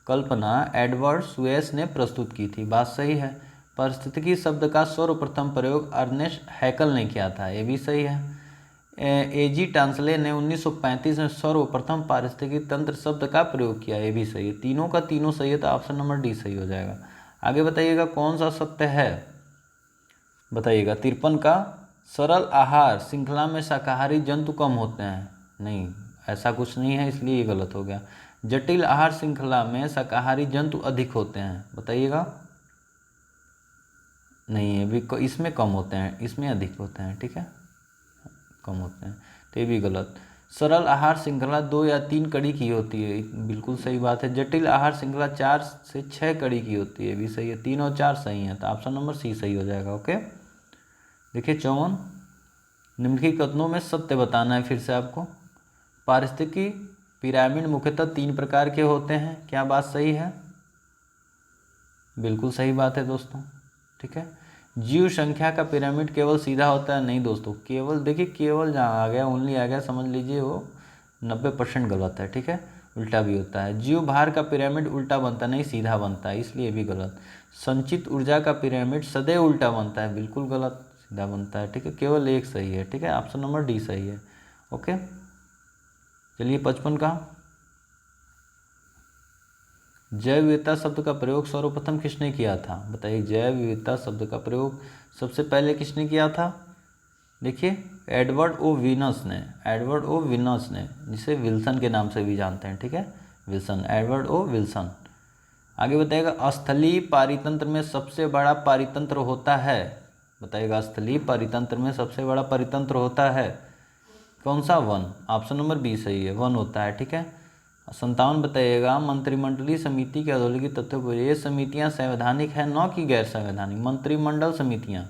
Speaker 1: कल्पना एडवर्ड सुएस ने प्रस्तुत की थी, बात सही है। पारिस्थितिकी शब्द का सर्वप्रथम प्रयोग अर्नेस्ट हैकल ने किया था, ये भी सही है। एजी टांसले ने 1935 में सर्वप्रथम पारिस्थितिकी तंत्र शब्द का प्रयोग किया, ये भी सही है। तीनों का तीनों सही है, तो ऑप्शन नंबर डी सही हो जाएगा। आगे बताइएगा, कौन सा सत्य है, बताइएगा। 53 का सरल आहार श्रृंखला में शाकाहारी जंतु कम होते हैं, नहीं, ऐसा कुछ नहीं है, इसलिए ये गलत हो गया। जटिल आहार श्रृंखला में शाकाहारी जंतु अधिक होते हैं, बताइएगा। नहीं, ये भी इसमें कम होते हैं, इसमें अधिक होते हैं, ठीक है, कम होते हैं, तो ये भी गलत। सरल आहार श्रृंखला 2 या 3 कड़ी की होती है, बिल्कुल सही बात है। जटिल आहार श्रृंखला 4 से 6 कड़ी की होती है, भी सही है। 3 और 4 सही है, तो ऑप्शन नंबर सी सही हो जाएगा, ओके। देखिए, 54 निम्नलिखित कथनों में सत्य बताना है फिर से आपको। पारिस्थितिकी पिरामिड मुख्यतः 3 प्रकार के होते हैं, क्या बात सही है? बिल्कुल सही बात है दोस्तों, ठीक है। जीव संख्या का पिरामिड केवल सीधा होता है, नहीं दोस्तों, केवल देखिए, केवल जहाँ आ गया, ओनली आ गया, समझ लीजिए वो 90% गलत है, ठीक है, उल्टा भी होता है। जीव भार का पिरामिड उल्टा बनता है, नहीं सीधा बनता है, इसलिए भी गलत। संचित ऊर्जा का पिरामिड सदैव उल्टा बनता है, बिल्कुल गलत, सीधा बनता है, ठीक है, केवल 1 सही है, ठीक है, ऑप्शन नंबर डी सही है, ओके। चलिए, 55 का जैव विविधता शब्द का प्रयोग सर्वप्रथम किसने किया था, बताइए। जैव विविधता शब्द का प्रयोग सबसे पहले किसने किया था? देखिए, एडवर्ड ओ विनस ने, जिसे विल्सन के नाम से भी जानते हैं, ठीक है, विल्सन, एडवर्ड ओ विल्सन। आगे बताइएगा, स्थलीय पारितंत्र में सबसे बड़ा पारितंत्र होता है, बताइएगा। स्थलीय पारितंत्र में सबसे बड़ा पारितंत्र होता है कौन सा? वन, ऑप्शन नंबर बी सही है, वन होता है, ठीक है। 57 बताइएगा, मंत्रिमंडलीय समिति के अधोलिखित तथ्यों पर ये समितियां संवैधानिक हैं, न कि गैर संवैधानिक। मंत्रिमंडल समितियां,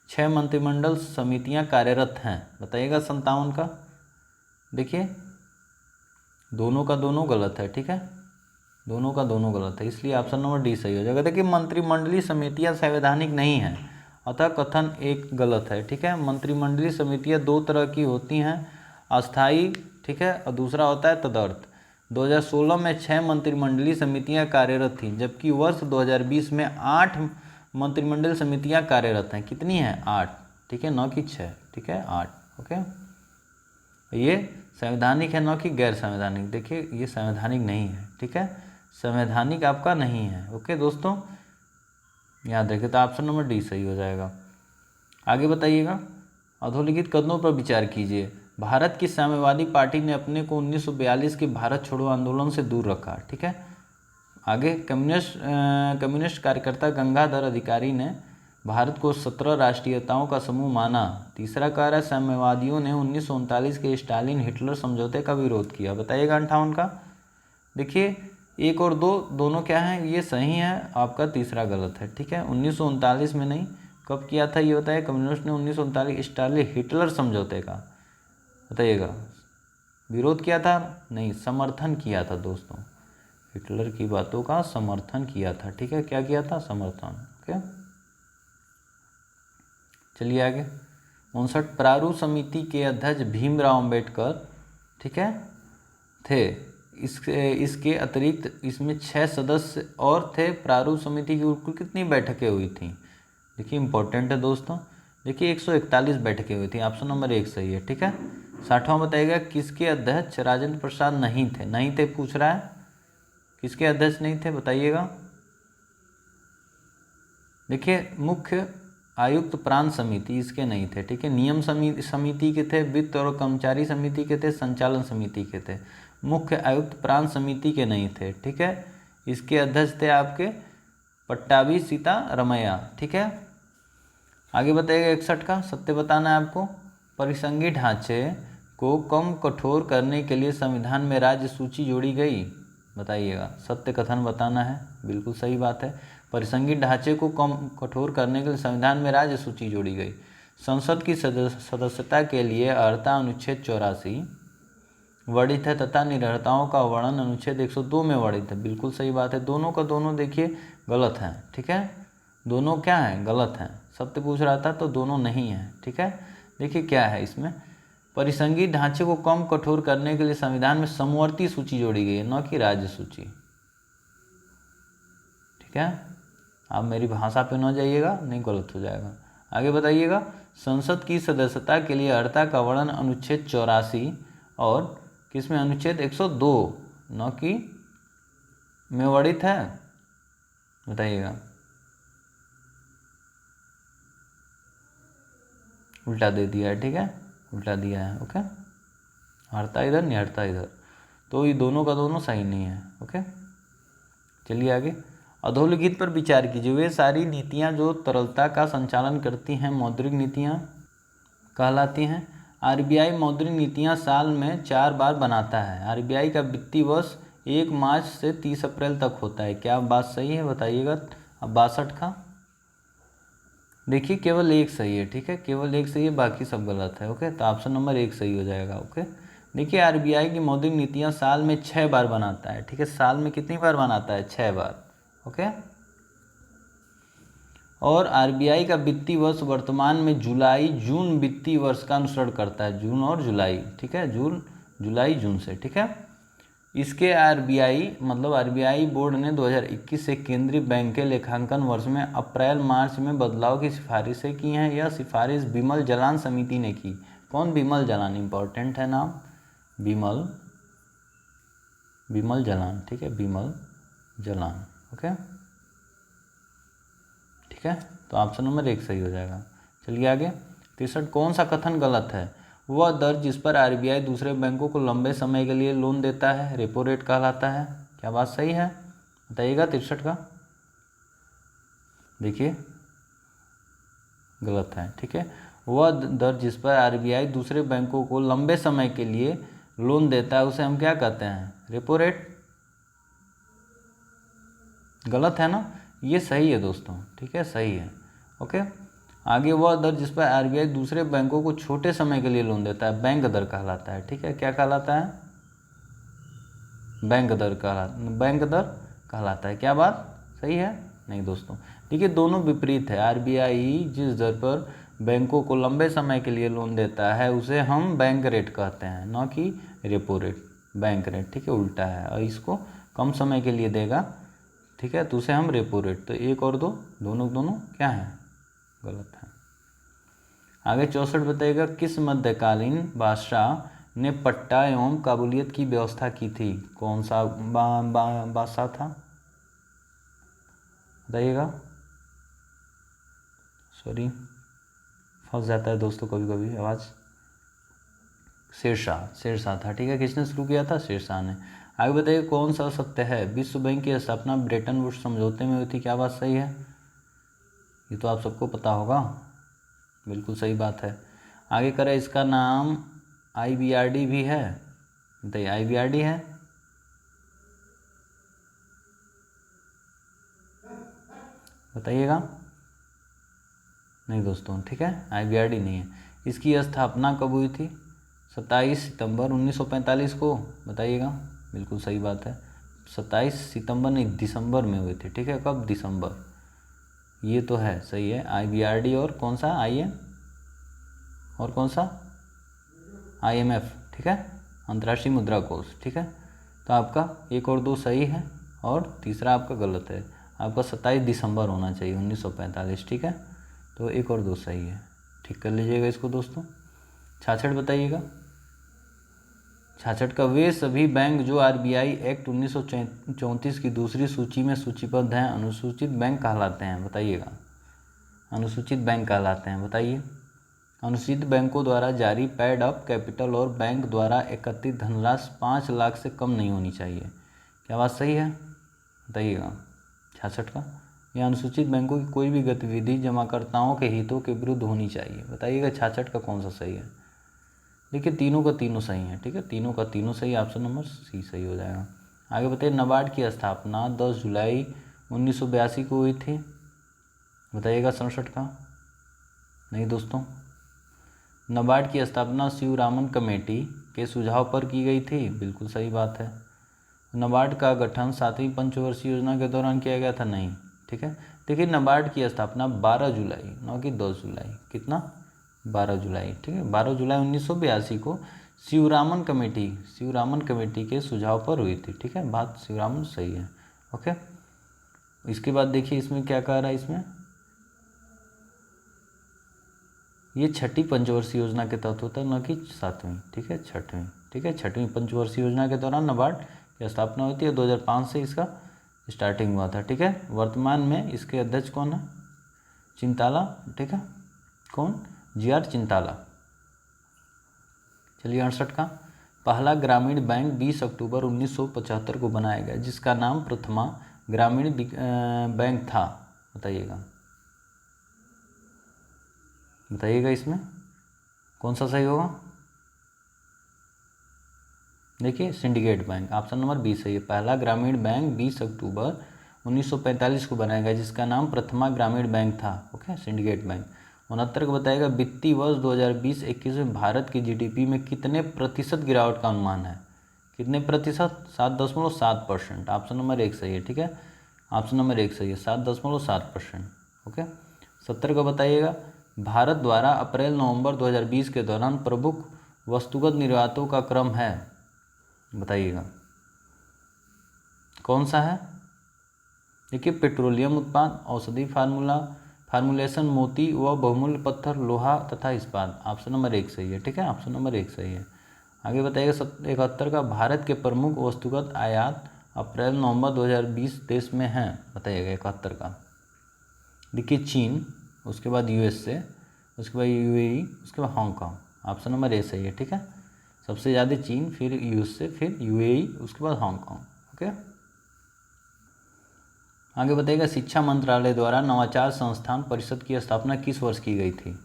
Speaker 1: 6 मंत्रिमंडल समितियां कार्यरत हैं, बताइएगा। 57 का देखिए, दोनों का दोनों गलत है, ठीक है, दोनों का दोनों गलत है, इसलिए ऑप्शन नंबर डी सही हो जाएगा। देखिए, मंत्रिमंडलीय समितियां संवैधानिक नहीं हैं, अतः कथन 1 गलत है, ठीक है। मंत्रिमंडलीय समितियां 2 तरह की होती हैं, अस्थायी, ठीक है, और दूसरा होता है तदर्थ। 2016 में 6 मंत्रिमंडलीय समितियां कार्यरत थीं, जबकि वर्ष 2020 में 8 मंत्रिमंडल समितियां कार्यरत हैं। कितनी हैं? 8, ठीक है, न कि 6, ठीक है, 8, ओके। ये संवैधानिक है, न कि गैर संवैधानिक। देखिए, ये संवैधानिक नहीं है, ठीक है, संवैधानिक आपका नहीं है, ओके दोस्तों, याद रखिए। तो ऑप्शन नंबर डी सही हो जाएगा। आगे बताइएगा, अधोलिखित कथनों पर विचार कीजिए। भारत की साम्यवादी पार्टी ने अपने को 1942 के भारत छोड़ो आंदोलन से दूर रखा। ठीक है, आगे कम्युनिस्ट कार्यकर्ता गंगाधर अधिकारी ने भारत को 17 राष्ट्रीयताओं का समूह माना। तीसरा कह रहा है साम्यवादियों ने 1939 के स्टालिन हिटलर समझौते का विरोध किया। बताइएगा 58 का। देखिए 1 और 2 दोनों क्या हैं, ये सही है, आपका तीसरा गलत है। ठीक है, 1939 में नहीं, कब किया था ये बताइए। कम्युनिस्ट ने 1939 स्टालिन हिटलर समझौते का, बताइएगा, विरोध किया था, नहीं समर्थन किया था दोस्तों, हिटलर की बातों का समर्थन किया था। ठीक है, क्या किया था, समर्थन। ओके, चलिए आगे। 59 प्रारूप समिति के अध्यक्ष भीमराव अंबेडकर, ठीक है, थे। इसके अतिरिक्त इसमें 6 सदस्य और थे। प्रारूप समिति की कुल कितनी बैठकें हुई थी, देखिए इंपॉर्टेंट है दोस्तों। देखिए 141 बैठकें हुई थी, ऑप्शन नंबर 1 सही है। ठीक है, 60वां बताइएगा किसके अध्यक्ष राजेंद्र प्रसाद नहीं थे। नहीं थे पूछ रहा है, किसके अध्यक्ष नहीं थे बताइएगा। देखिए मुख्य आयुक्त प्रांत समिति इसके नहीं थे। ठीक है, नियम समिति के थे, वित्त और कर्मचारी समिति के थे, संचालन समिति के थे। मुख्य आयुक्त प्रांत समिति के नहीं थे। ठीक है, इसके अध्यक्ष थे आपके पट्टाभी सीतारमैया। ठीक है, आगे बताइएगा 61 का। सत्य बताना है आपको। परिसंघीय ढांचे को कम कठोर करने के लिए संविधान में राज्य सूची जोड़ी गई। बताइएगा, सत्य कथन बताना है, बिल्कुल सही बात है। परिसंघीय ढांचे को कम कठोर करने के लिए संविधान में राज्य सूची जोड़ी गई। संसद की सदस्यता के लिए अर्हता अनुच्छेद 84 वर्णित है तथा निरर्हताओं का वर्णन अनुच्छेद 102 में वर्णित है। बिल्कुल सही बात है। दोनों का दोनों देखिए गलत हैं। ठीक है, दोनों क्या हैं, गलत हैं। सत्य पूछ रहा था तो दोनों नहीं है। ठीक है, देखिए क्या है इसमें, परिसंघीय ढांचे को कम कठोर करने के लिए संविधान में समवर्ती सूची जोड़ी गई है, न कि राज्य सूची। ठीक है, आप मेरी भाषा पे न जाइएगा, नहीं गलत हो जाएगा। आगे बताइएगा। संसद की सदस्यता के लिए अर्हता का वर्णन अनुच्छेद 84 और किसमें, अनुच्छेद 102 न कि में वर्णित है। बताइएगा, उल्टा दे दिया है। ठीक है, उल्टा दिया है। ओके, अर्हता इधर निहरता इधर, तो ये दोनों का दोनों सही नहीं है। ओके, चलिए आगे। अधोलिखित पर विचार कीजिए। वे सारी नीतियां जो तरलता का संचालन करती हैं मौद्रिक नीतियां कहलाती हैं। आरबीआई मौद्रिक नीतियां साल में 4 बार बनाता है। आरबीआई का वित्तीय वर्ष 1 मार्च से 30 अप्रैल तक होता है। क्या बात सही है बताइएगा। अब 62 का। देखिए केवल एक सही है। ठीक है, केवल एक सही है, बाकी सब गलत है। ओके, तो ऑप्शन नंबर 1 सही हो जाएगा। ओके, देखिए आरबीआई की मौद्रिक नीतियां साल में 6 बार बनाता है। ठीक है, साल में कितनी बार बनाता है, 6 बार। ओके, और आरबीआई का वित्तीय वर्ष वर्तमान में जुलाई जून वित्तीय वर्ष का अनुसरण करता है। जून और जुलाई। ठीक है, जून जुलाई जून से। ठीक है, इसके आरबीआई बोर्ड ने 2021 से केंद्रीय बैंक के लेखांकन वर्ष में अप्रैल मार्च में बदलाव की सिफारिशें की हैं। यह सिफारिश बिमल जलान समिति ने की। कौन, बिमल जलान, इंपॉर्टेंट है नाम, बिमल जलान। ठीक है, बिमल जलान। ओके, ठीक है, तो ऑप्शन नंबर 1 सही हो जाएगा। चलिए आगे। 63 कौन सा कथन गलत है। वह दर जिस पर आरबीआई दूसरे बैंकों को लंबे समय के लिए लोन देता है रेपो रेट कहलाता है। क्या बात सही है बताइएगा। 63 का देखिए गलत है। ठीक है, वह दर जिस पर आरबीआई दूसरे बैंकों को लंबे समय के लिए लोन देता है उसे हम क्या कहते हैं, रेपो रेट। गलत है ना, ये सही है दोस्तों। ठीक है, सही है। ओके, आगे वह दर जिस पर आरबीआई दूसरे बैंकों को छोटे समय के लिए लोन देता है बैंक दर कहलाता है। ठीक है, क्या कहलाता है, बैंक दर कहलाता है। क्या बात सही है, नहीं दोस्तों। देखिए दोनों विपरीत है। आरबीआई जिस दर पर बैंकों को लंबे समय के लिए लोन देता है उसे हम बैंक रेट कहते हैं, न कि रेपो रेट, बैंक रेट। ठीक है, उल्टा है। और इसको कम समय के लिए देगा, ठीक है, तो उसे हम रेपो रेट। तो 1 और 2 दोनों क्या है, गलत है। आगे 64 बताइएगा। किस मध्यकालीन बादशाह ने पट्टा एवं काबूलियत की व्यवस्था की थी। कौन सा बादशाह था बताइएगा। सॉरी, फंस जाता है दोस्तों कभी कभी आवाज़। शेरशाह था, ठीक है। किसने शुरू किया था? शेरशाह ने। आगे बताइए कौन सा सत्य है? विश्व बैंक की स्थापना ब्रेटन वुड्स समझौते में हुई थी। क्या बात सही है? ये तो आप सबको पता होगा, बिल्कुल सही बात है। आगे करें, इसका नाम IBRD भी है। बताइए IBRD है? बताइएगा। नहीं दोस्तों, ठीक है, IBRD नहीं है। इसकी स्थापना कब हुई थी? 27 सितंबर 1945 को। बताइएगा। बिल्कुल सही बात है, 27 सितंबर नहीं, दिसंबर में हुई थी, ठीक है। कब? दिसंबर। ये तो है, सही है। IBRD और कौन सा? IM और कौन सा? IMF, ठीक है, अंतर्राष्ट्रीय मुद्रा कोष, ठीक है। तो आपका 1 और 2 सही है और तीसरा आपका गलत है। आपका 27 दिसंबर होना चाहिए 1945, ठीक है। तो 1 और 2 सही है, ठीक कर लीजिएगा इसको दोस्तों। 66 बताइएगा। 66 का, वे सभी बैंक जो RBI एक्ट 1934 की दूसरी सूची में सूचीबद्ध हैं अनुसूचित बैंक कहलाते हैं। बताइएगा। अनुसूचित बैंक कहलाते हैं, बताइए। अनुसूचित बैंकों द्वारा जारी पेड अप कैपिटल और बैंक द्वारा एकत्रित धनराशि 5 लाख से कम नहीं होनी चाहिए। क्या बात सही है? बताइएगा। 66 का, यह अनुसूचित बैंकों की कोई भी गतिविधि जमाकर्ताओं के हितों के विरुद्ध होनी चाहिए। बताइएगा 66 का कौन सा सही है? देखिए तीनों का तीनों सही है, ठीक है, तीनों का तीनों सही। ऑप्शन नंबर C सही हो जाएगा। आगे बताइए, नाबार्ड की स्थापना 10 जुलाई 1982 को हुई थी। बताइएगा 67 का। नहीं दोस्तों, नाबार्ड की स्थापना शिवरामन कमेटी के सुझाव पर की गई थी। बिल्कुल सही बात है। नाबार्ड का गठन 7वीं पंचवर्षीय योजना के दौरान किया गया था। नहीं, ठीक है। देखिए नाबार्ड की स्थापना 12 जुलाई, न कि 10 जुलाई। कितना? 12 जुलाई, ठीक है। 12 जुलाई 1982 को शिवरामन कमेटी के सुझाव पर हुई थी, ठीक है। बात शिवरामन सही है, ओके। इसके बाद देखिए इसमें क्या कह रहा है, इसमें ये 6ठी पंचवर्षीय योजना के तहत होता है, न कि 7वीं, ठीक है, 6वीं, ठीक है। 6वीं पंचवर्षीय योजना के दौरान नाबार्ड की स्थापना होती है। 2005 से इसका स्टार्टिंग हुआ था, ठीक है। वर्तमान में इसके अध्यक्ष कौन है? चिंताला, ठीक है। कौन? GR चिंताला। चलिए 68 का, पहला ग्रामीण बैंक 20 अक्टूबर 1975 को बनाया गया, जिसका नाम प्रथमा ग्रामीण बैंक था। बताइएगा। बताइएगा इसमें कौन सा सही होगा? देखिए syndicate bank, option number B सही है। पहला ग्रामीण बैंक 20 अक्टूबर 1945 को बनाया गया, जिसका नाम प्रथमा ग्रामीण बैंक था, ओके, सिंडिकेट बैंक। 69 को बताएगा, वित्तीय वर्ष 2020-21 में भारत की GDP में कितने प्रतिशत गिरावट का अनुमान है? कितने प्रतिशत? 7.7%। ऑप्शन नंबर 1 सही है, ठीक है। ऑप्शन नंबर 1 सही है, 7.7%, ओके। 70 को बताइएगा, भारत द्वारा अप्रैल-नवंबर 2020 के दौरान प्रमुख वस्तुगत निर्यातों का क्रम है। बताइएगा कौन सा है? देखिए पेट्रोलियम उत्पाद, औषधि फार्मुलेशन, मोती व बहुमूल्य पत्थर, लोहा तथा इस्पात। ऑप्शन नंबर 1 सही है, ठीक है। ऑप्शन नंबर 1 सही है। आगे बताइएगा 71 का, भारत के प्रमुख वस्तुगत आयात अप्रैल-नवंबर 2020 देश में हैं। बताइएगा 71 का। देखिए चीन, उसके बाद USA, उसके बाद UAE, उसके बाद हांगकांग। ऑप्शन नंबर A सही है, ठीक है। सबसे ज़्यादा चीन, फिर USA, फिर UAE, उसके बाद हांगकांग, ओके। आगे बताइएगा, शिक्षा मंत्रालय द्वारा नवाचार संस्थान परिषद की स्थापना किस वर्ष की गई थी?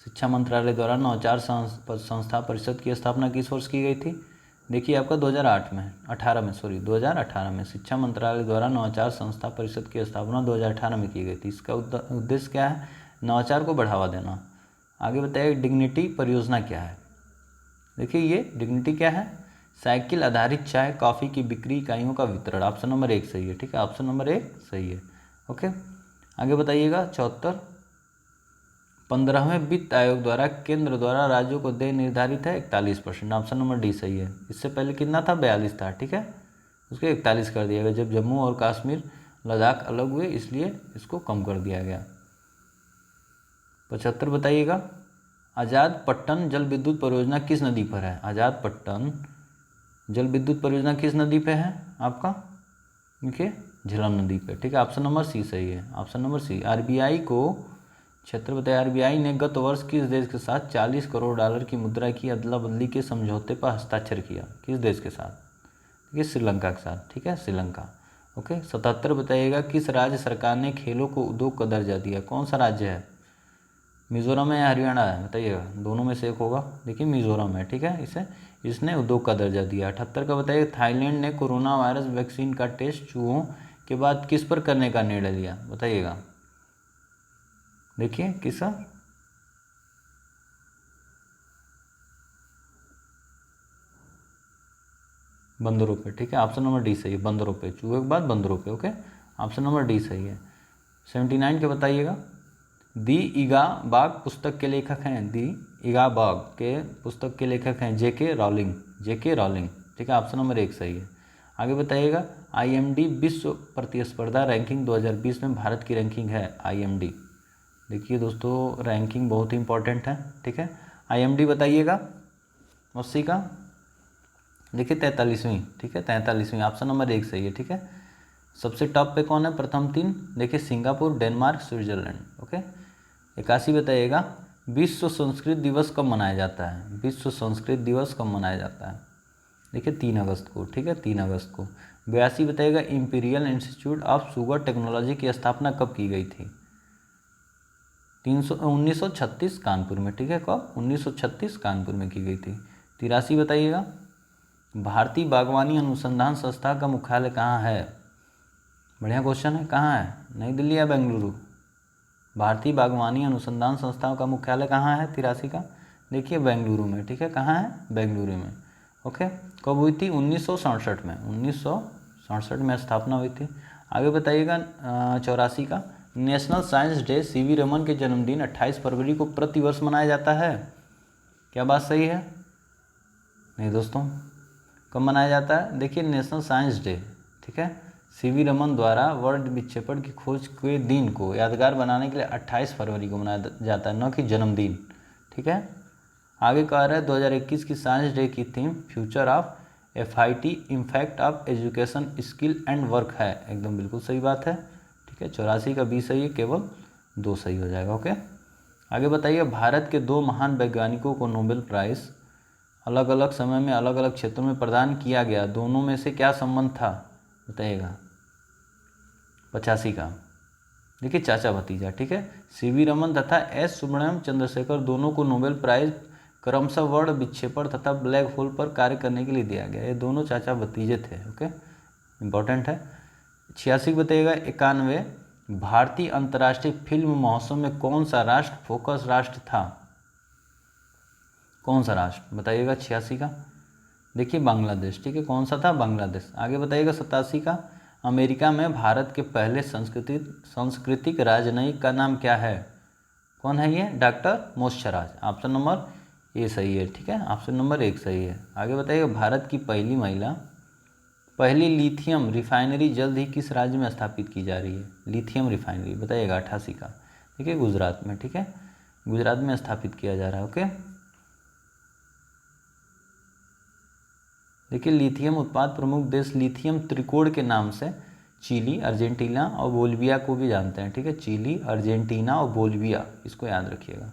Speaker 1: शिक्षा मंत्रालय द्वारा नवाचार संस्था परिषद की स्थापना किस वर्ष की गई थी? देखिए आपका 2018 में शिक्षा मंत्रालय द्वारा नवाचार संस्था परिषद की स्थापना 2018 में की गई थी। इसका उद्देश्य क्या है? नवाचार को बढ़ावा देना। आगे बताइए, डिग्निटी परियोजना क्या है? देखिए ये डिग्निटी क्या है? साइकिल आधारित चाय कॉफ़ी की बिक्री इकाइयों का वितरण। ऑप्शन नंबर 1 सही है, ठीक है। ऑप्शन नंबर 1 सही है, ओके। आगे बताइएगा 74, 15वें वित्त आयोग द्वारा केंद्र द्वारा राज्यों को देय निर्धारित है 41%। ऑप्शन नंबर D सही है। इससे पहले कितना था? 42 था, ठीक है। उसको 41 कर दिया गया जब जम्मू और कश्मीर लद्दाख अलग हुए, इसलिए इसको कम कर दिया गया। 75 बताइएगा, आज़ाद पट्टन जल विद्युत परियोजना किस नदी पर है? आज़ाद पट्टन जल विद्युत परियोजना किस नदी पे है आपका? देखिए झेलम नदी पे, ठीक है। ऑप्शन नंबर C सही है, ऑप्शन नंबर C। RBI को क्षेत्र बताइए। आरबीआई ने गत वर्ष किस देश के साथ 40 करोड़ डॉलर की मुद्रा की अदला बदली के समझौते पर हस्ताक्षर किया? किस देश के साथ? देखिए श्रीलंका के साथ, ठीक है, श्रीलंका। ओके। 77 बताइएगा, किस राज्य सरकार ने खेलों को उद्योग का दर्जा दिया? कौन सा राज्य है? मिजोरम है या हरियाणा है? बताइएगा, दोनों में से एक होगा। देखिए मिजोरम है, ठीक है, इसने उद्योग का दर्जा दिया। 78 का बताइए, थाईलैंड ने कोरोना वायरस वैक्सीन का टेस्ट चूहों के बाद किस पर करने का निर्णय लिया? बताइएगा। देखिए किस, बंदरों पे, ठीक है, ऑप्शन नंबर डी सही है, बंदरों पे, चूहे के बाद बंदरों पे। ओके, ऑप्शन नंबर डी सही है। 79 के बताइएगा, दी ईगा बाग पुस्तक के लेखक हैं, दी ईगा बाग के पुस्तक के लेखक हैं जेके रॉलिंग, जेके रॉलिंग, ठीक है, ऑप्शन नंबर 1 सही है। आगे बताइएगा, आईएमडी विश्व प्रतिस्पर्धा रैंकिंग 2020 में भारत की रैंकिंग है, आईएमडी। देखिए दोस्तों, रैंकिंग बहुत ही इंपॉर्टेंट है, ठीक है। आईएमडी बताइएगा 80 का, देखिए 43वीं, ठीक है, 43वीं, ऑप्शन नंबर 1 सही है, ठीक है। सबसे टॉप पे कौन है? प्रथम 3, देखिए सिंगापुर, डेनमार्क, स्विट्जरलैंड। ओके। 81 बताइएगा, विश्व संस्कृत दिवस कब मनाया जाता है? विश्व संस्कृत दिवस कब मनाया जाता है? देखिए 3 अगस्त को, ठीक है, 3 अगस्त को। 82 बताइएगा, imperial institute of sugar technology की स्थापना कब की गई थी? 1936 कानपुर में, ठीक है, कब? 1936 कानपुर में की गई थी। 83 बताइएगा, भारतीय बागवानी अनुसंधान संस्था का मुख्यालय कहाँ है? बढ़िया क्वेश्चन है, कहाँ है? नई दिल्ली या बेंगलुरु? भारतीय बागवानी अनुसंधान संस्था का मुख्यालय कहाँ है 83 का? देखिए बेंगलुरु में, ठीक है, कहाँ है? बेंगलुरु में। ओके। कब हुई थी? 1967 में, 1967 में स्थापना हुई थी। आगे बताइएगा 84 का, national science day CV Raman के जन्मदिन 28 फरवरी को प्रतिवर्ष मनाया जाता है। क्या बात सही है? नहीं दोस्तों, कब मनाया जाता है? देखिए नेशनल साइंस डे, ठीक है, सीवी रमन द्वारा वर्ण विक्षेपण की खोज के दिन को यादगार बनाने के लिए 28 फरवरी को मनाया जाता है, न कि जन्मदिन, ठीक है। आगे कह रहा है 2021 की साइंस डे की theme future of FIT impact of education skill and work है। एकदम बिल्कुल सही बात है, ठीक है। 84 का 20 सही है, केवल 2 सही हो जाएगा। ओके। आगे बताइए, भारत के 2 महान वैज्ञानिकों को नोबेल प्राइज़ अलग अलग समय में अलग अलग क्षेत्रों में प्रदान किया गया, दोनों में से क्या संबंध था? बताइएगा। 85 का, देखिए चाचा भतीजा, ठीक है, सीवी रमन तथा S सुब्रमण्यम चंद्रशेखर दोनों को नोबेल प्राइज क्रमशः वर्ण विक्षेपण तथा ब्लैक होल पर कार्य करने के लिए दिया गया। ये दोनों चाचा भतीजे थे। ओके, इंपॉर्टेंट है। 86 बताइएगा, 91 भारतीय अंतर्राष्ट्रीय फिल्म महोत्सव में कौन सा राष्ट्र फोकस राष्ट्र था? कौन सा राष्ट्र? बताइएगा 86 का, देखिए बांग्लादेश, ठीक है, कौन सा था? बांग्लादेश। आगे बताइएगा 87 का, अमेरिका में भारत के पहले सांस्कृतिक राजनयिक का नाम क्या है? कौन है ये? डॉक्टर मोशराज। ऑप्शन नंबर ए सही है, ठीक है, ऑप्शन नंबर 1 सही है। आगे बताइएगा, भारत की पहली लिथियम रिफाइनरी जल्द ही किस राज्य में स्थापित की जा रही है? लिथियम रिफाइनरी, बताइएगा 88 का, देखिए गुजरात में, ठीक है, गुजरात में स्थापित किया जा रहा है। ओके, देखिए लिथियम उत्पाद प्रमुख देश लिथियम त्रिकोण के नाम से चिली, अर्जेंटीना और बोलिविया को भी जानते हैं, ठीक है, चिली, अर्जेंटीना और बोलिविया, इसको याद रखिएगा।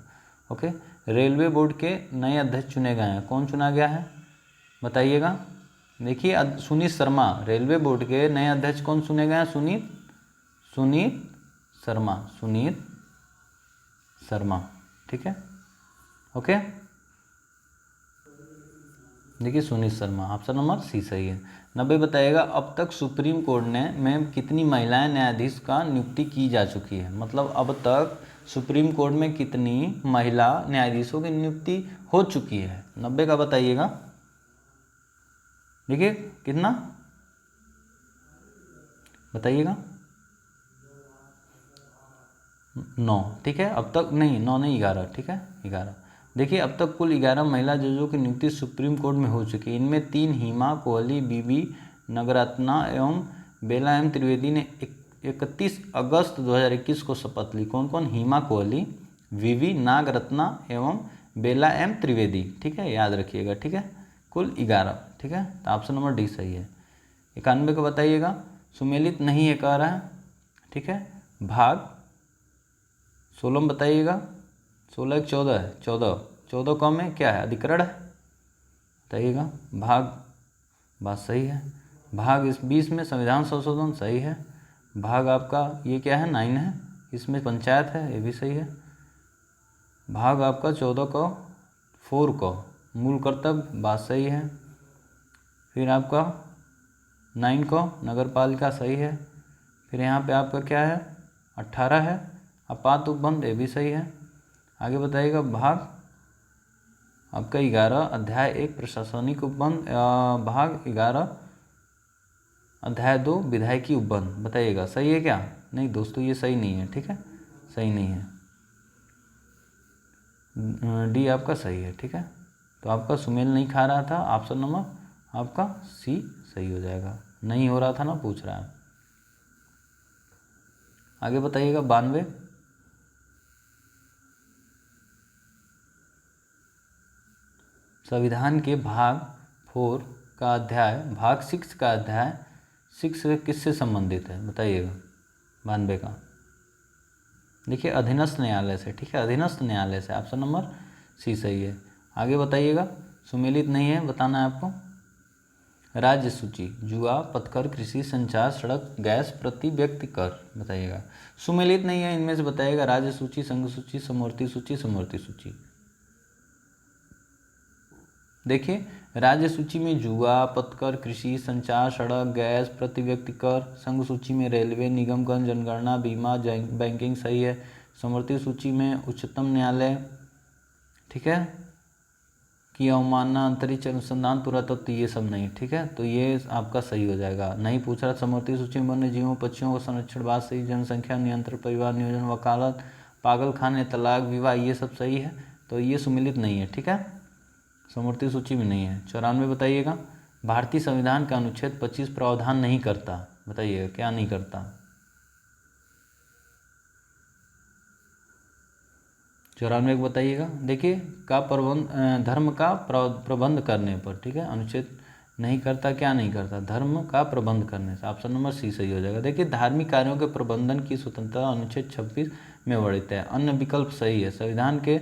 Speaker 1: ओके। रेलवे बोर्ड के नए अध्यक्ष चुने गए हैं, कौन चुना गया है? बताइएगा। देखिए सुनीत शर्मा, रेलवे बोर्ड के नए अध्यक्ष कौन चुने गए हैं? सुनीत शर्मा, ठीक है। ओके, देखिए Sunit Sharma, option number C सही है। 90 बताइएगा, अब तक सुप्रीम कोर्ट में कितनी महिलाएं न्यायाधीश का नियुक्ति की जा चुकी है? मतलब अब तक सुप्रीम कोर्ट में कितनी महिला न्यायाधीशों की नियुक्ति हो चुकी है? 90 का बताइएगा। देखिए कितना बताइएगा? 9, ठीक है, अब तक नहीं, 9 नहीं, 11, ठीक है, 11। देखिए अब तक कुल 11 महिला जजों की नियुक्ति सुप्रीम कोर्ट में हो चुकी है। इनमें 3 हिमा कोहली, बीबी नगरत्ना एवं बेला एम त्रिवेदी ने 31 अगस्त 2021 को शपथ ली। कौन कौन? हिमा कोहली, बीबी नागरत्ना एवं बेला एम त्रिवेदी, ठीक है, याद रखिएगा, ठीक है, कुल 11, ठीक है, तो ऑप्शन नंबर डी सही है। 91 को बताइएगा, सुमेलित नहीं है कह रहा है, ठीक है, भाग 16 में बताइएगा, 16 एक 14 है, 14 कम में क्या है, अधिकरण है, बताइएगा। भाग, बात सही है। भाग इस 20 में संविधान संशोधन, सही है। भाग आपका ये क्या है, 9 है, इसमें पंचायत है, ये भी सही है। भाग आपका 14 को 4 को मूल कर्तव्य, बात सही है। फिर आपका 9 को नगर पालिका, सही है। फिर यहाँ पे आपका क्या है, 18 है आपात उपबंध, ये भी सही है। आगे बताइएगा भाग आपका 11 अध्याय 1 प्रशासनिक उपबंध, भाग 11 अध्याय 2 विधायकी उपबंध, बताइएगा सही है क्या। नहीं दोस्तों ये सही नहीं है, ठीक है, सही नहीं है। डी आपका सही है, ठीक है। तो आपका सुमेल नहीं खा रहा था, ऑप्शन नंबर आपका सी सही हो जाएगा। नहीं हो रहा था ना, पूछ रहा है। आगे बताइएगा 92, संविधान के भाग 4 का अध्याय, भाग 6 का अध्याय 6 किससे संबंधित है, बताइएगा। 92 का देखिए अधीनस्थ न्यायालय से, ठीक है, अधीनस्थ न्यायालय से, ऑप्शन नंबर सी सही है। आगे बताइएगा, सुमेलित नहीं है, बताना है आपको। राज्य सूची, जुआ, पथकर, कृषि, संचार, सड़क, गैस, प्रति व्यक्ति कर, बताइएगा। सुमेलित नहीं है, इनमें से बताइएगा राज्य सूची, संघ सूची, समवर्ती सूची, समवर्ती सूची। देखिए राज्य सूची में जुआ, पथकर, कृषि, संचार, सड़क, गैस, प्रति व्यक्ति कर। संघ सूची में रेलवे, निगमगण, जनगणना, बीमा, बैंकिंग, सही है। समवर्ती सूची में उच्चतम न्यायालय, ठीक है, की अवमानना, अंतरिक्ष अनुसंधान, पुरातत्व, ये सब नहीं, ठीक है, तो ये आपका सही हो जाएगा। नहीं पूछ रहा। समवर्ती सूची में वन्य जीवों, पक्षियों का संरक्षण, बात सही। जनसंख्या नियंत्रण, परिवार नियोजन, वकालत, पागल खाने, तलाक, विवाह, ये सब सही है, तो ये सुमिलित नहीं है, ठीक है, समवर्ती सूची में नहीं है। 94 बताइएगा, भारतीय संविधान का अनुच्छेद 25 प्रावधान नहीं करता, बताइएगा क्या नहीं करता। 94 को बताइएगा। देखिए का प्रबंध, धर्म का प्रबंध करने पर, ठीक है, अनुच्छेद नहीं करता, क्या नहीं करता, धर्म का प्रबंध करने से, ऑप्शन नंबर सी सही हो जाएगा। देखिए धार्मिक कार्यों के प्रबंधन की स्वतंत्रता अनुच्छेद 26 में वर्णित है, अन्य विकल्प सही है। संविधान के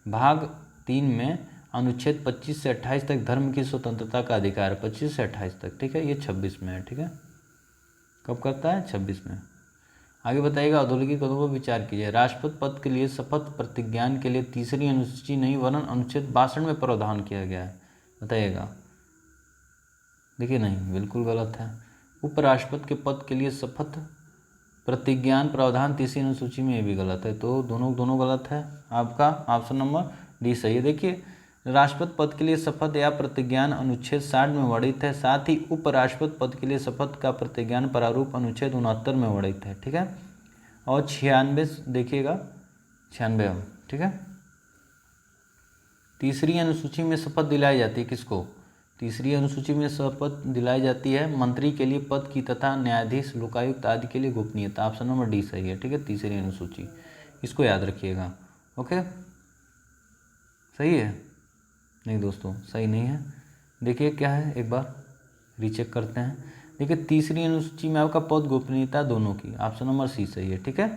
Speaker 1: भाग 3 में अनुच्छेद 25 से 28 तक धर्म की स्वतंत्रता का अधिकार है, 25 से 28 तक, ठीक है, ये 26 में है, ठीक है, कब करता है, 26 में। आगे बताइएगा, औद्योगिक पदों पर विचार कीजिए। राष्ट्रपति पद के लिए शपथ प्रतिज्ञान के लिए तीसरी अनुसूची नहीं वरन अनुच्छेद 62 में प्रावधान किया गया है, बताइएगा। देखिए नहीं, बिल्कुल गलत है। उपराष्ट्रपति के पद के लिए शपथ प्रतिज्ञान प्रावधान तीसरी अनुसूची में, ये भी गलत है, तो दोनों गलत है। आपका ऑप्शन नंबर डी सही है। देखिए राष्ट्रपति पद के लिए शपथ या प्रतिज्ञान अनुच्छेद 60 में वर्णित है, साथ ही उपराष्ट्रपति पद के लिए शपथ का प्रतिज्ञान प्रारूप अनुच्छेद 69 में वर्णित है, ठीक है। और 96 देखिएगा, 96, ठीक है। तीसरी अनुसूची में शपथ दिलाई जाती है किसको, तीसरी अनुसूची में शपथ दिलाई जाती है मंत्री के लिए पद की तथा न्यायाधीश, लोकायुक्त आदि के लिए गोपनीयता, ऑप्शन नंबर डी सही है, ठीक है, तीसरी अनुसूची, इसको याद रखिएगा। ओके, सही है। नहीं दोस्तों सही नहीं है। देखिए क्या है, एक बार रीचेक करते हैं। देखिए तीसरी अनुसूची में आपका पद गोपनीयता दोनों की, ऑप्शन नंबर सी सही है, ठीक है,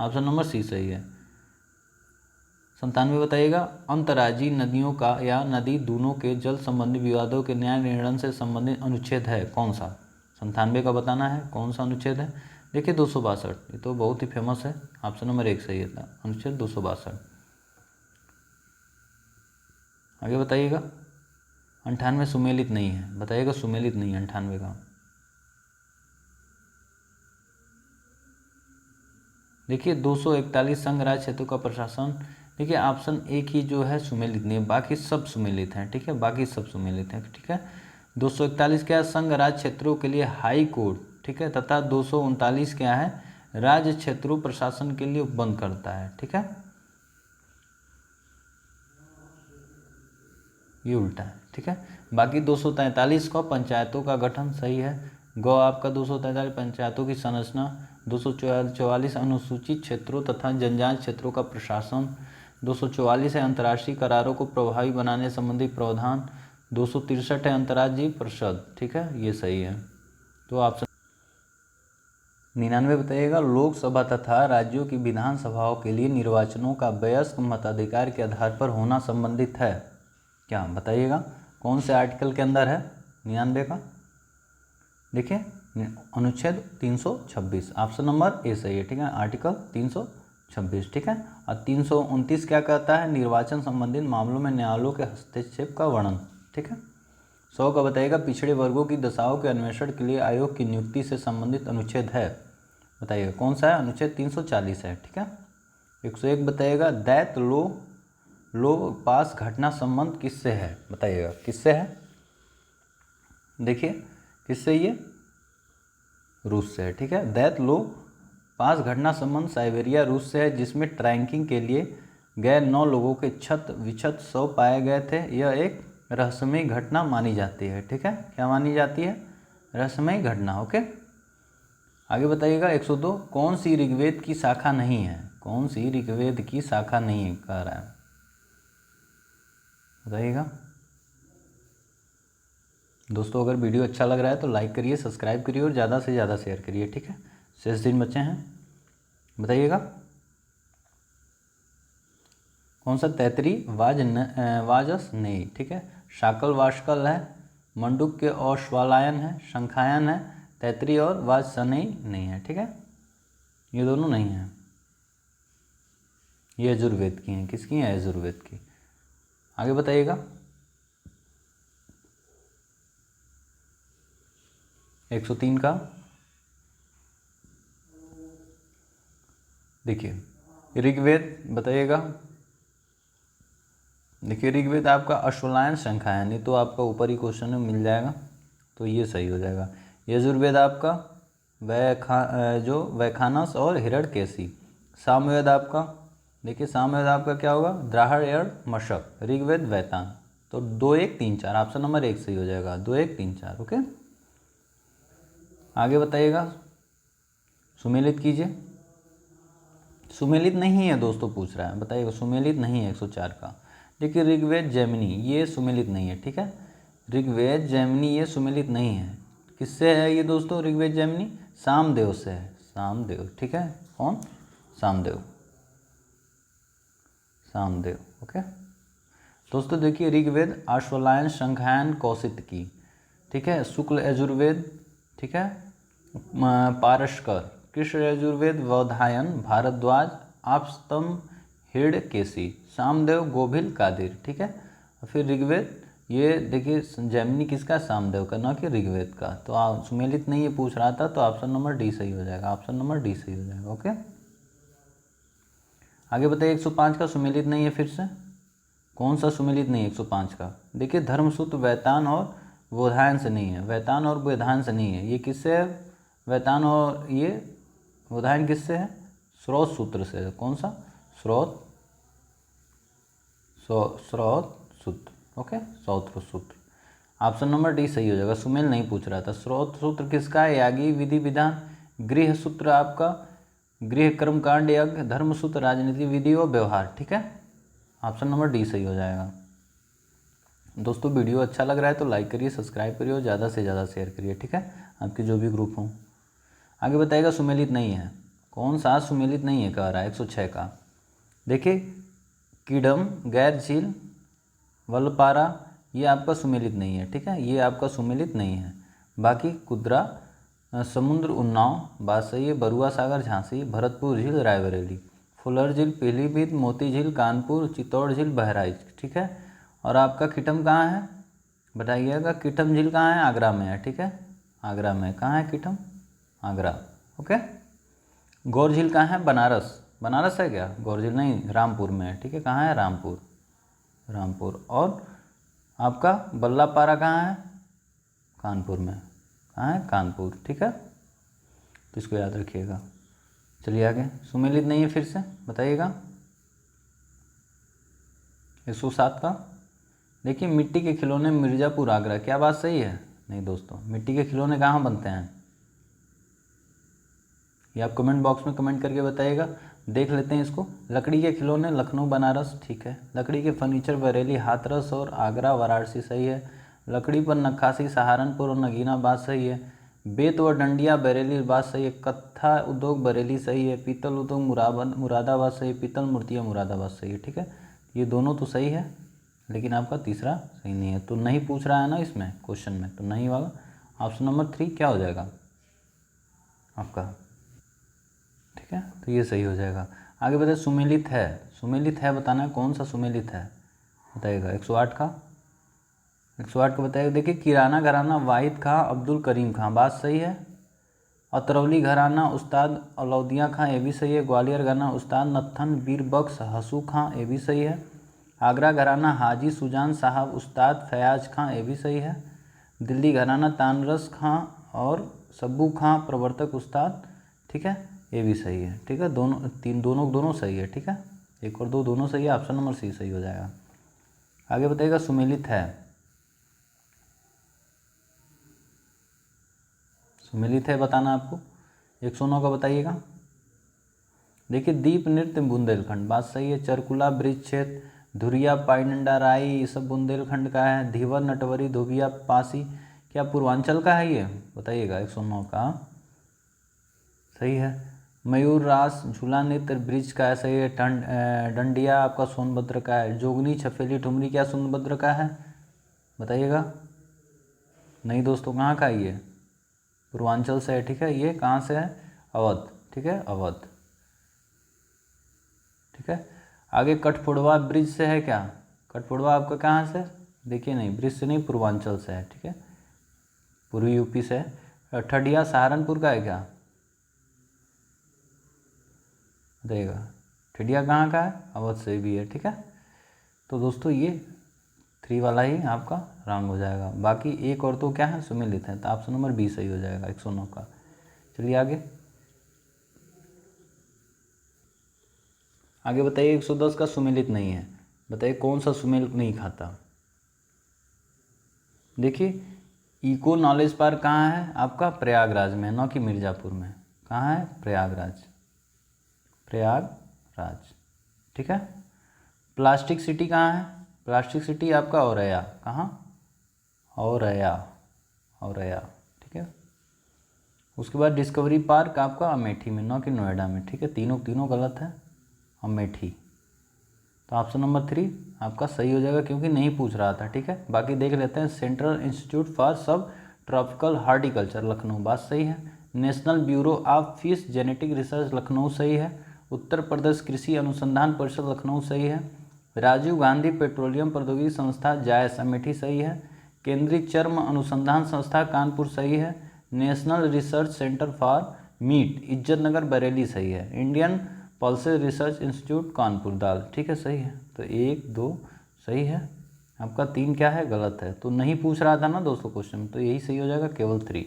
Speaker 1: ऑप्शन नंबर सी सही है। 97 बताइएगा, अंतर्राज्यीय नदियों का या नदी दोनों के जल संबंधी विवादों के न्याय निर्णय से संबंधित अनुच्छेद है कौन सा। 97 का बताना है कौन सा अनुच्छेद है। देखिए 262, ये तो बहुत ही फेमस है, ऑप्शन नंबर 1 सही है, अनुच्छेद 262। आगे बताइएगा, 98 सुमेलित नहीं है, बताइएगा सुमेलित नहीं है 98 का। देखिए 241 संघ राज्य क्षेत्रों का प्रशासन, देखिए ऑप्शन एक ही जो है सुमेलित नहीं है, बाकी सब सुमेलित हैं, ठीक है, बाकी सब सुमेलित हैं, ठीक है। 241 क्या है, संघ राज्य क्षेत्रों के लिए हाई कोर्ट, ठीक है, तथा 239 क्या है, राज्य क्षेत्रों प्रशासन के लिए उपबंध करता है, ठीक है, ये उल्टा है, ठीक है। बाकी 243 को पंचायतों का गठन, सही है। गौ आपका 243 पंचायतों की संरचना। 244 अनुसूचित क्षेत्रों तथा जनजाति क्षेत्रों का प्रशासन। 244 है अंतर्राष्ट्रीय करारों को प्रभावी बनाने संबंधी प्रावधान। 263 है अंतर्राज्यीय परिषद, ठीक है, ये सही है। तो ऑप्शन 99 बताइएगा, लोकसभा तथा राज्यों की विधानसभाओं के लिए निर्वाचनों का वयस्क मताधिकार के आधार पर होना संबंधित है। क्या बताइएगा कौन से आर्टिकल के अंदर है 99 का? देखिए अनुच्छेद 326, ऑप्शन नंबर ए सही है, ठीक है, आर्टिकल 326, ठीक है। और 329 क्या कहता है? निर्वाचन संबंधित मामलों में न्यायालयों के हस्तक्षेप का वर्णन, ठीक है। 100 का बताइएगा, पिछड़े वर्गों की दशाओं के अन्वेषण के लिए आयोग की नियुक्ति से संबंधित अनुच्छेद है, बताइएगा कौन सा है? अनुच्छेद 340 है, ठीक है। 101 बताइएगा, दैत लो पास घटना संबंध किससे है? बताइएगा किससे है? देखिए किससे, ये रूस से है, ठीक है। दैत लो पास घटना संबंध साइबेरिया रूस से है, जिसमें ट्रैकिंग के लिए गए 9 लोगों के क्षत विक्षत शव पाए गए थे। यह एक रहस्यमयी घटना मानी जाती है, ठीक है। क्या मानी जाती है? रहस्यमयी घटना, ओके। आगे बताइएगा 102, कौन सी ऋग्वेद की शाखा नहीं है? कौन सी ऋग्वेद की शाखा नहीं है कह रहा है, बताइएगा। दोस्तों अगर वीडियो अच्छा लग रहा है तो लाइक करिए, सब्सक्राइब करिए और ज़्यादा से ज़्यादा शेयर करिए, ठीक है। शेष दिन बचे हैं, बताइएगा कौन सा? तैतरी वाजस नहीं, ठीक है। शाकल वाशकल है, मंडूक के औश्वालायन है, शंखायन है, तैतरी और वाजसनई नहीं है, ठीक है। ये दोनों नहीं है, ये यजुर्वेद की हैं। किसकी हैं? यजुर्वेद की। आगे बताइएगा 103 का, देखिए ऋग्वेद बताइएगा। देखिए ऋग्वेद आपका अश्वलायन शंखायन, ये तो आपका ऊपर ही क्वेश्चन में मिल जाएगा, तो ये सही हो जाएगा। यजुर्वेद आपका वैखानस और हिरण्यकेशी। सामवेद आपका, देखिए सामवेद आपका क्या होगा? द्राहड़ मशक। ऋग्वेद वैतान। तो 2 1 3 4, ऑप्शन नंबर 1 सही हो जाएगा, 2 1 3 4, ओके। आगे बताइएगा, सुमेलित कीजिए। सुमेलित नहीं है दोस्तों, पूछ रहा है, बताइएगा सुमेलित नहीं है 104 का। देखिए ऋग्वेद जैमिनी ये सुमेलित नहीं है, ठीक है। ऋग्वेद जैमिनी ये सुमेलित नहीं है। किससे है ये दोस्तों? ऋग्वेद जैमिनी सामदेव से है, सामदेव, ठीक है। कौन? सामदेव, सामदेव, ओके। दोस्तों देखिए ऋग्वेद अश्वलायन शंखायन कौशिक की, ठीक है। शुक्ल यजुर्वेद, ठीक है, पारस्कर। कृष्ण यजुर्वेद वौधायन भारद्वाज आपस्तम हिरण्यकेशी। सामदेव गोभिल कादिर, ठीक है। फिर ऋग्वेद ये देखिए जैमिनी किसका? सामदेव का, ना कि ऋग्वेद का। तो सुमेलित नहीं ये पूछ रहा था, तो ऑप्शन नंबर डी सही हो जाएगा, ऑप्शन नंबर डी सही हो जाएगा, ओके। आगे बताइए 105 का सुमेलित नहीं है, फिर से कौन सा सुमेलित नहीं है 105 का? देखिए धर्मसूत्र वैतान और बोधायन से नहीं है, वैतान और बोधायन से नहीं है। ये किससे है? वैतान और ये बोधायन किससे है? स्रोत सूत्र से है। कौन सा? स्रोत सूत्र, ओके, स्रोत सूत्र। ऑप्शन नंबर डी सही हो जाएगा, सुमेल नहीं पूछ रहा था। स्रोत सूत्र किसका है? यागी विधि विधान। गृह सूत्र आपका गृह कर्मकांड यज्ञ। धर्म सूत्र राजनीति विधि और व्यवहार, ठीक है। ऑप्शन नंबर डी सही हो जाएगा। दोस्तों वीडियो अच्छा लग रहा है तो लाइक करिए, सब्सक्राइब करिए और ज़्यादा से ज़्यादा शेयर करिए, ठीक है, आपके जो भी ग्रुप हों। आगे बताइएगा सुमेलित नहीं है, कौन सा सुमेलित नहीं है कह रहा है 106 का। देखिए कीडम, गैर झील, वलपारा ये आपका सुमेलित नहीं है, ठीक है, ये आपका सुमेलित नहीं है। बाकी कुद्रा, समुद्र उन्नाव बात सही है। बरुआ सागर झांसी, भरतपुर झील रायबरेली, फुलर झील पीलीभीत, मोती झील कानपुर, चित्तौड़ झील बहराइच, ठीक है। और आपका किटम कहाँ है बताइएगा? किटम झील कहाँ है? आगरा में है, ठीक है, आगरा में। कहाँ है किटम? आगरा, ओके। गौर झील कहाँ है? बनारस, बनारस है क्या? गौर झील नहीं, रामपुर में है, ठीक है। कहाँ है? रामपुर, रामपुर। और आपका बल्लापारा कहाँ है? कानपुर में। कहाँ है? कानपुर, ठीक है, तो इसको याद रखिएगा। चलिए आगे, सुमेलित नहीं है फिर से बताइएगा 107 का। देखिए मिट्टी के खिलौने मिर्ज़ापुर आगरा, क्या बात सही है? नहीं दोस्तों, मिट्टी के खिलौने कहाँ बनते हैं ये आप कमेंट बॉक्स में कमेंट करके बताइएगा। देख लेते हैं इसको। लकड़ी के खिलौने लखनऊ बनारस, ठीक है। लकड़ी के फर्नीचर बरेली हाथरस और आगरा वाराणसी, सही है। लकड़ी पर नक्काशी सहारनपुर और नगीना, बात सही है। बेत व डंडिया बरेली, बात सही है। कत्था उद्योग बरेली सही है। पीतल उद्योग मुरादाबाद सही है। पीतल मूर्तियाँ मुरादाबाद सही है। ठीक है, ये दोनों तो सही है, लेकिन आपका तीसरा सही नहीं है। तो नहीं पूछ रहा है ना इसमें क्वेश्चन में, तो नहीं वाला ऑप्शन नंबर 3 क्या हो जाएगा आपका। ठीक है, तो ये सही हो जाएगा। आगे बताइए, सुमेलित है, सुमेलित है बताना है, कौन सा सुमेलित है बताइएगा। 108 का, 108 का बताइएगा। देखिए, किराना घराना वाहिद खां अब्दुल करीम खां, बात सही है। अतरौली घराना उस्ताद अलाउद्दीन खां, ये भी सही है। ग्वालियर घराना उस्ताद नत्थन बीरबख्श हसू खां, ये भी सही है। आगरा घराना हाजी सुजान साहब उस्ताद फयाज खां, ये भी सही है। दिल्ली घराना तानरस खां और सब्बू खां प्रवर्तक उस्ताद, ठीक है, ये भी सही है। ठीक है, दोनों सही है। ठीक है, 1 और 2 दोनों सही है। ऑप्शन नंबर सी सही हो जाएगा। आगे बताइएगा, सुमेलित है, सुमेलित है बताना आपको। 109 का बताइएगा। देखिए, दीप नृत्य बुंदेलखंड, बात सही है। चरकुला ब्रिज क्षेत्र, धुरिया पाइंडाराई, ये सब बुंदेलखंड का है। धीवर नटवरी धोबिया पासी, क्या पूर्वांचल का है ये बताइएगा। 109 का सही है। मयूर रास झूला नृत्य ब्रिज का है, सही है। डंडिया आपका सोनभद्र का है। जोगनी छफेली ठुमरी क्या सोनभद्र का है बताइएगा। नहीं दोस्तों, कहाँ का है ये, पूर्वांचल से है। ठीक है, ये कहाँ से है, अवध। ठीक है, अवध। ठीक है, आगे कठफोड़वा ब्रिज से है क्या, कठफोड़वा आपका कहाँ से, देखिए नहीं, ब्रिज से नहीं, पूर्वांचल से है। ठीक है, पूर्वी यूपी से है। ठडिया सहारनपुर का है क्या देगा। ठडिया कहाँ का है, अवध से भी है। ठीक है, तो दोस्तों ये 3 वाला ही आपका रॉन्ग हो जाएगा। बाकी 1 और 2 क्या है, सुमेलित है, तो ऑप्शन नंबर बी सही हो जाएगा 109 का। चलिए आगे, आगे बताइए। 110 का सुमेलित नहीं है, बताइए कौन सा सुमेलित नहीं खाता। देखिए, इको नॉलेज पार्क कहाँ है आपका, प्रयागराज में, न कि मिर्ज़ापुर में। कहाँ है, प्रयागराज, प्रयागराज। ठीक है, प्लास्टिक सिटी कहाँ है, प्लास्टिक सिटी आपका औरैया, कहाँ, औरैया, औरैया। ठीक है, उसके बाद डिस्कवरी पार्क आपका अमेठी में, न कि नोएडा में। ठीक है, तीनों गलत है, अमेठी। तो ऑप्शन नंबर 3 आपका सही हो जाएगा, क्योंकि नहीं पूछ रहा था। ठीक है, बाकी देख लेते हैं। सेंट्रल इंस्टीट्यूट फॉर सब ट्रॉपिकल हार्टिकल्चर लखनऊ, बात सही है। National bureau of fish genetic research Lucknow सही है। उत्तर प्रदेश कृषि अनुसंधान परिषद लखनऊ सही है। राजीव गांधी पेट्रोलियम प्रौद्योगिकी संस्था जायस अमेठी सही है। केंद्रीय चर्म अनुसंधान संस्था कानपुर सही है। National research centre for meat Izzatnagar Bareilly सही है। Indian pulses research institute Kanpur दाल, ठीक है, सही है। तो 1 2 सही है आपका, 3 क्या है, गलत है। तो नहीं पूछ रहा था ना दोस्तों क्वेश्चन, तो यही सही हो जाएगा, केवल 3।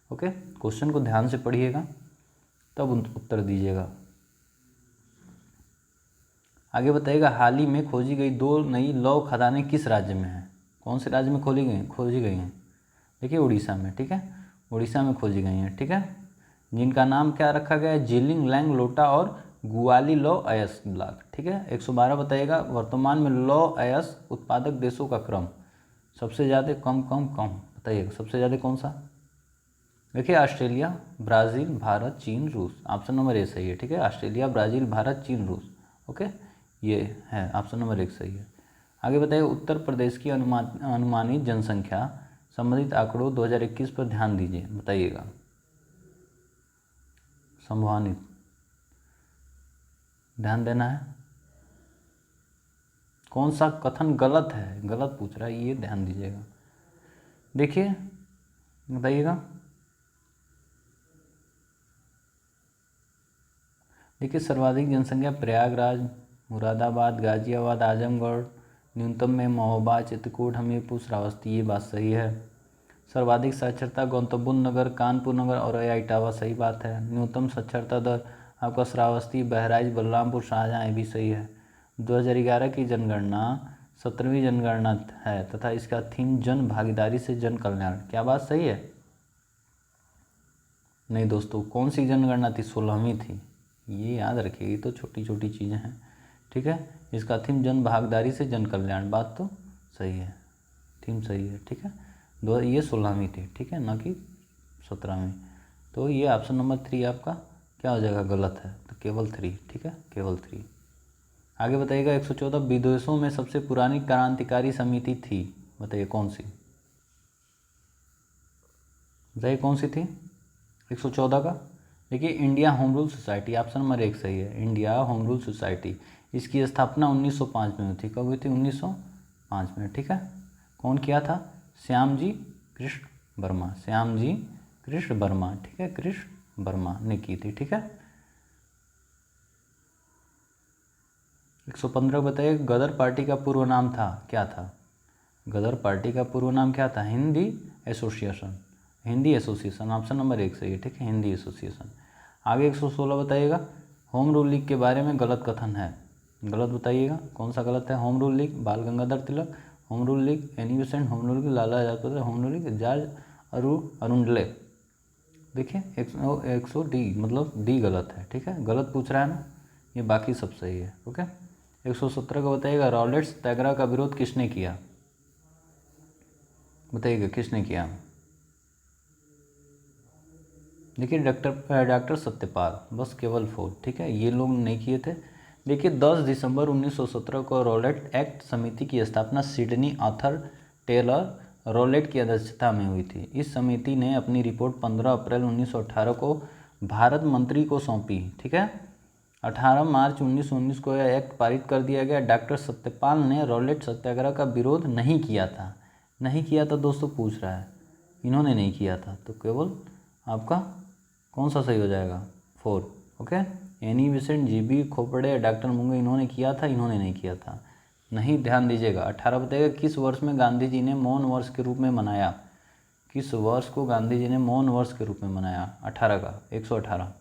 Speaker 1: ओके, क्वेश्चन को ध्यान से पढ़िएगा तब उत्तर दीजिएगा। आगे बताइएगा, हाल ही में खोजी गई 2 नई लौह खदानें किस राज्य में हैं, कौन से राज्य में खोजी गई हैं। देखिए, उड़ीसा में। ठीक है, उड़ीसा में खोजी गई हैं। ठीक है, जिनका नाम क्या रखा गया है, जिलिंग लैंग लोटा और गुआली लौ अयस ब्लॉक। ठीक है, 112 बताइएगा। वर्तमान में लौ अयस उत्पादक देशों का क्रम, सबसे ज़्यादा कम बताइएगा, सबसे ज़्यादा कौन सा। देखिए, ऑस्ट्रेलिया, ब्राज़ील, भारत, चीन, रूस। ऑप्शन नंबर ए सही है। ठीक है, ऑस्ट्रेलिया, ब्राज़ील, भारत, चीन, रूस। ओके, ये है ऑप्शन नंबर 1 सही है। आगे बताइए, उत्तर प्रदेश की अनुमानित जनसंख्या संबंधित आंकड़ों 2021 पर ध्यान दीजिए, बताइएगा। संभावित ध्यान देना है, कौन सा कथन गलत है, गलत पूछ रहा है, ये ध्यान दीजिएगा। देखिए, बताइएगा। देखिए, सर्वाधिक जनसंख्या प्रयागराज, मुरादाबाद, गाजियाबाद, आजमगढ़, न्यूनतम में महोबा, चित्रकूट, हमीरपुर, श्रावस्ती, ये बात सही है। सर्वाधिक साक्षरता गौतम बुद्ध नगर, कानपुर नगर और इटावा, सही बात है। न्यूनतम साक्षरता दर आपका श्रावस्ती, बहराइच, बलरामपुर, शाहजहाँ, ये भी सही है। 2011 की जनगणना 17वीं जनगणना है तथा इसका थीम जन भागीदारी से जन कल्याण, क्या बात सही है। नहीं दोस्तों, कौन सी जनगणना थी, 16वीं थी, ये याद रखिए, ये तो छोटी छोटी चीज़ें हैं। ठीक है, इसका थीम जन भागीदारी से जन कल्याण, बात तो सही है, थीम सही है। ठीक है, ये 16वीं थी। ठीक है, ना कि 17वीं। तो ये ऑप्शन नंबर 3 आपका क्या हो जाएगा, गलत है। तो केवल 3, ठीक है, केवल 3। आगे बताइएगा 114 विदेशों में सबसे पुरानी क्रांतिकारी समिति थी, बताइए कौन सी, बताइए कौन सी थी 114 का। देखिए India home rule society, option number 1 सही है, इंडिया होम रूल सोसाइटी। इसकी स्थापना 1905 में हुई थी। कब हुई थी, 1905 में, ठीक है। कौन किया था, श्यामजी कृष्ण वर्मा, श्यामजी कृष्ण वर्मा, ठीक है, कृष्ण वर्मा ने की थी, ठीक है। 115 बताइए गदर पार्टी का पूर्व नाम था, क्या था, गदर पार्टी का पूर्व नाम क्या था, Hindi association, Hindi association, option number 1 सही है, ठीक है, हिंदी एसोसिएशन। आगे 116 बताइएगा होम रूल लीग के बारे में गलत कथन है, गलत बताइएगा कौन सा गलत है। Home rule league Bal Gangadhar Tilak, home rule league Annie Besant, home rule league Lala Lajpat Rai, home rule league George Arundale. देखिए 100 डी, मतलब डी गलत है, ठीक है, गलत पूछ रहा है ना, ये बाकी सब सही है, ओके। 117 का बताइएगा रॉलेट्स सत्याग्रह का विरोध किसने किया, बताइएगा किसने किया। देखिए डॉक्टर सत्यपाल, बस केवल 4, ठीक है, ये लोग नहीं किए थे। देखिए 10 दिसंबर 1917 को रॉलेट एक्ट समिति की स्थापना सिडनी आर्थर टेलर रॉलेट की अध्यक्षता में हुई थी। इस समिति ने अपनी रिपोर्ट 15 अप्रैल 1918 को भारत मंत्री को सौंपी, ठीक है। 18 मार्च 1919 को यह एक्ट पारित कर दिया गया। डॉक्टर सत्यपाल ने रॉलेट सत्याग्रह का विरोध नहीं किया था, नहीं किया था दोस्तों, पूछ रहा है, इन्होंने नहीं किया था, तो केवल आपका कौन सा सही हो जाएगा, 4, okay. Annie Besant, GB Khaparde, doctor Munje, इन्होंने किया था, इन्होंने नहीं किया था, नहीं, ध्यान दीजिएगा। 18 बताइएगा किस वर्ष में गांधी जी ने मौन वर्ष के रूप में मनाया, किस वर्ष को गांधी जी ने मौन वर्ष के रूप में मनाया, 18 का 118,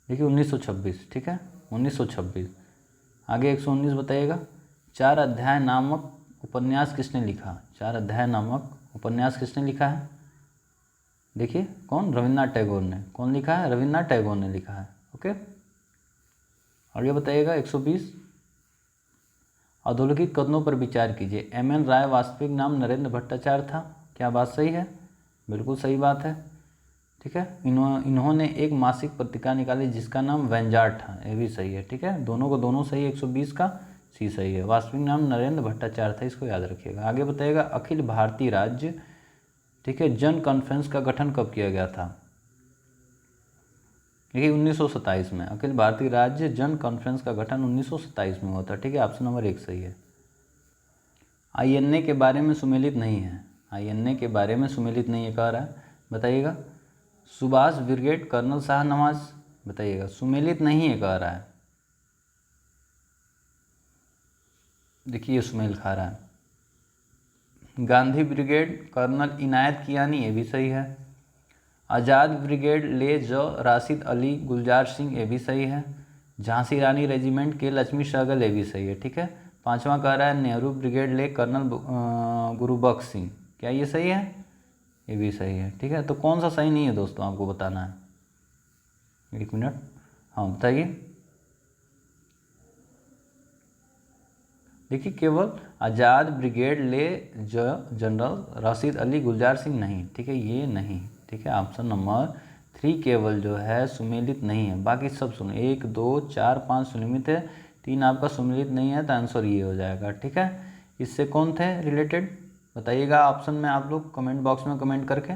Speaker 1: देखिए 1926, ठीक है, 1926। आगे 119 बताइएगा 4 अध्याय नामक उपन्यास किसने लिखा, 4 अध्याय नामक उपन्यास किसने लिखा है, देखिए कौन, रविन्द्रनाथ टैगोर ने, कौन लिखा है, रविन्द्रनाथ टैगोर ने लिखा है, ओके। और ये बताइएगा 120 अधोलिखित कथनों पर विचार कीजिए। एम.एन. राय वास्तविक नाम नरेंद्र भट्टाचार्य था, क्या बात सही है, बिल्कुल सही बात है, ठीक है। इन्होंने एक मासिक पत्रिका निकाली जिसका नाम वेंजार्ड था, ये भी सही है, ठीक है, दोनों को दोनों सही है। 120 का सी सही है, वास्तविक नाम नरेंद्र भट्टाचार्य था, इसको याद रखिएगा। आगे बताइएगा अखिल भारतीय राज्य, ठीक है, जन कॉन्फ्रेंस का गठन कब किया गया था, देखिए 1927 में अखिल भारतीय राज्य जन कॉन्फ्रेंस का गठन 1927 में हुआ था, ठीक है, ऑप्शन नंबर 1 सही है। आईएनए के बारे में सुमेलित नहीं है, आईएनए के बारे में सुमेलित नहीं है कह रहा है, बताइएगा सुभाष ब्रिगेड कर्नल शाह नवाज, बताइएगा सुमेलित नहीं है कह रहा है, देखिए सुमेल खा रहा है। गांधी ब्रिगेड कर्नल इनायत कियानी, ये भी सही है। आज़ाद ब्रिगेड ले जो राशिद अली गुलजार सिंह, ये भी सही है। झांसी रानी रेजिमेंट के लक्ष्मी सहगल, ये भी सही है, ठीक है। 5वां कह रहा है नेहरू ब्रिगेड ले कर्नल गुरुबख्श सिंह, क्या ये सही है, ये भी सही है, ठीक है। तो कौन सा सही नहीं है दोस्तों, आपको बताना है, 1 मिनट, हाँ बताइए। देखिए केवल आज़ाद ब्रिगेड ले जो जनरल राशिद अली गुलजार सिंह नहीं, ठीक है, ये नहीं, ठीक है, ऑप्शन नंबर 3 केवल जो है सुमेलित नहीं है, बाकी सब सुनो, 1 2 4 5 सुमेलित है, 3 आपका सुमेलित नहीं है, तो आंसर ये हो जाएगा, ठीक है। इससे कौन थे रिलेटेड, बताइएगा ऑप्शन में आप लोग कमेंट बॉक्स में कमेंट करके,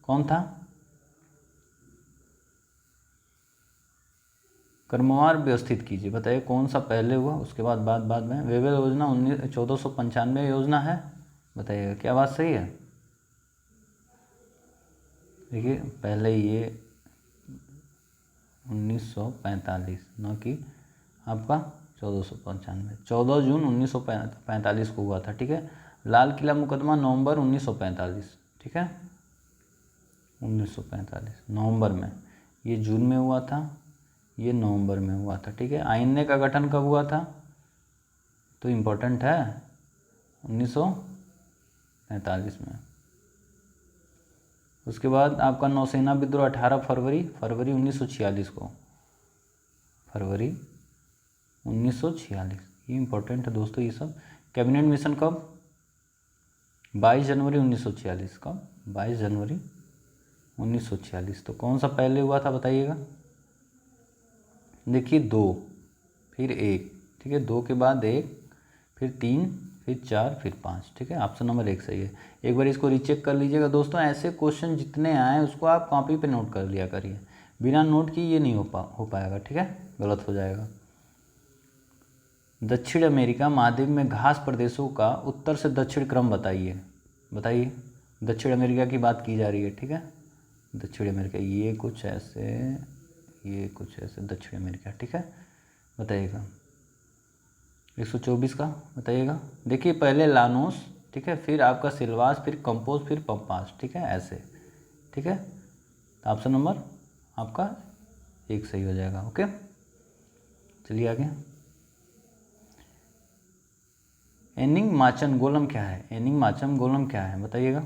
Speaker 1: कौन था, क्रमवार व्यवस्थित कीजिए, बताइए कौन सा पहले हुआ उसके बाद बाद में। वेवेल योजना 1495 योजना है, बताइएगा क्या बात सही है, देखिए पहले ये 1945, न कि आपका 1495, 14 जून 1945 को हुआ था, ठीक है। लाल किला मुकदमा नवंबर 1945, ठीक है, 1945 नवंबर में, ये जून में हुआ था, ये नवंबर में हुआ था, ठीक है। आईएनए का गठन कब हुआ था, तो इम्पोर्टेंट है 1945 में। उसके बाद आपका नौसेना विद्रोह 18 फरवरी 1946 को, फरवरी 1946, ये इम्पोर्टेंट है दोस्तों ये सब। कैबिनेट मिशन कब, 22 जनवरी 1946, कब 22 जनवरी 1946। तो कौन सा पहले हुआ था बताइएगा? देखिए 2, फिर 1, ठीक है, 2 के बाद 1, फिर 3, फिर 4, फिर 5, ठीक है। ऑप्शन नंबर 1 सही है। एक बार इसको रीचेक कर लीजिएगा दोस्तों। ऐसे क्वेश्चन जितने आए उसको आप कॉपी पे नोट कर लिया करिए, बिना नोट की ये नहीं हो पाएगा, ठीक है, गलत हो जाएगा। दक्षिण अमेरिका महाद्वीप में घास प्रदेशों का उत्तर से दक्षिण क्रम बताइए। बताइए, दक्षिण अमेरिका की बात की जा रही है, ठीक है। दक्षिण अमेरिका ये कुछ ऐसे, ये कुछ ऐसे दक्षिण अमेरिका, ठीक है। बताइएगा 124 का बताइएगा। देखिए पहले लानोस, ठीक है, फिर आपका सिल्वास, फिर कंपोज, फिर पम्पास, ठीक है, ऐसे, ठीक है। तो ऑप्शन नंबर आपका 1 सही हो जाएगा। ओके, चलिए आगे। एनिंग माचन गोलम क्या है? एनिंग माचन गोलम क्या है बताइएगा?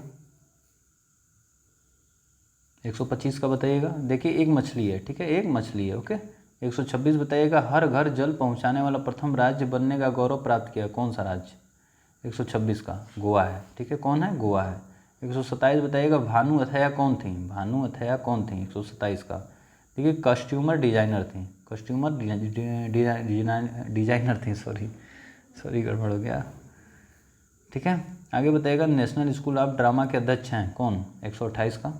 Speaker 1: 125 का बताइएगा। देखिए एक मछली है, ठीक है, एक मछली है। ओके, 126 बताइएगा। हर घर जल पहुंचाने वाला प्रथम राज्य बनने का गौरव प्राप्त किया, कौन सा राज्य? 126 का गोवा है, ठीक है। कौन है? गोवा है। 127 बताइएगा। भानु अथैया कौन थी? भानु अथैया कौन थी? 127 का। देखिए कस्ट्यूमर डिजाइनर थी, कस्ट्यूमर डिजाइनर थी, सॉरी गड़बड़ हो गया, ठीक है। आगे बताइएगा। नेशनल स्कूल ऑफ ड्रामा के अध्यक्ष हैं कौन? 128 का।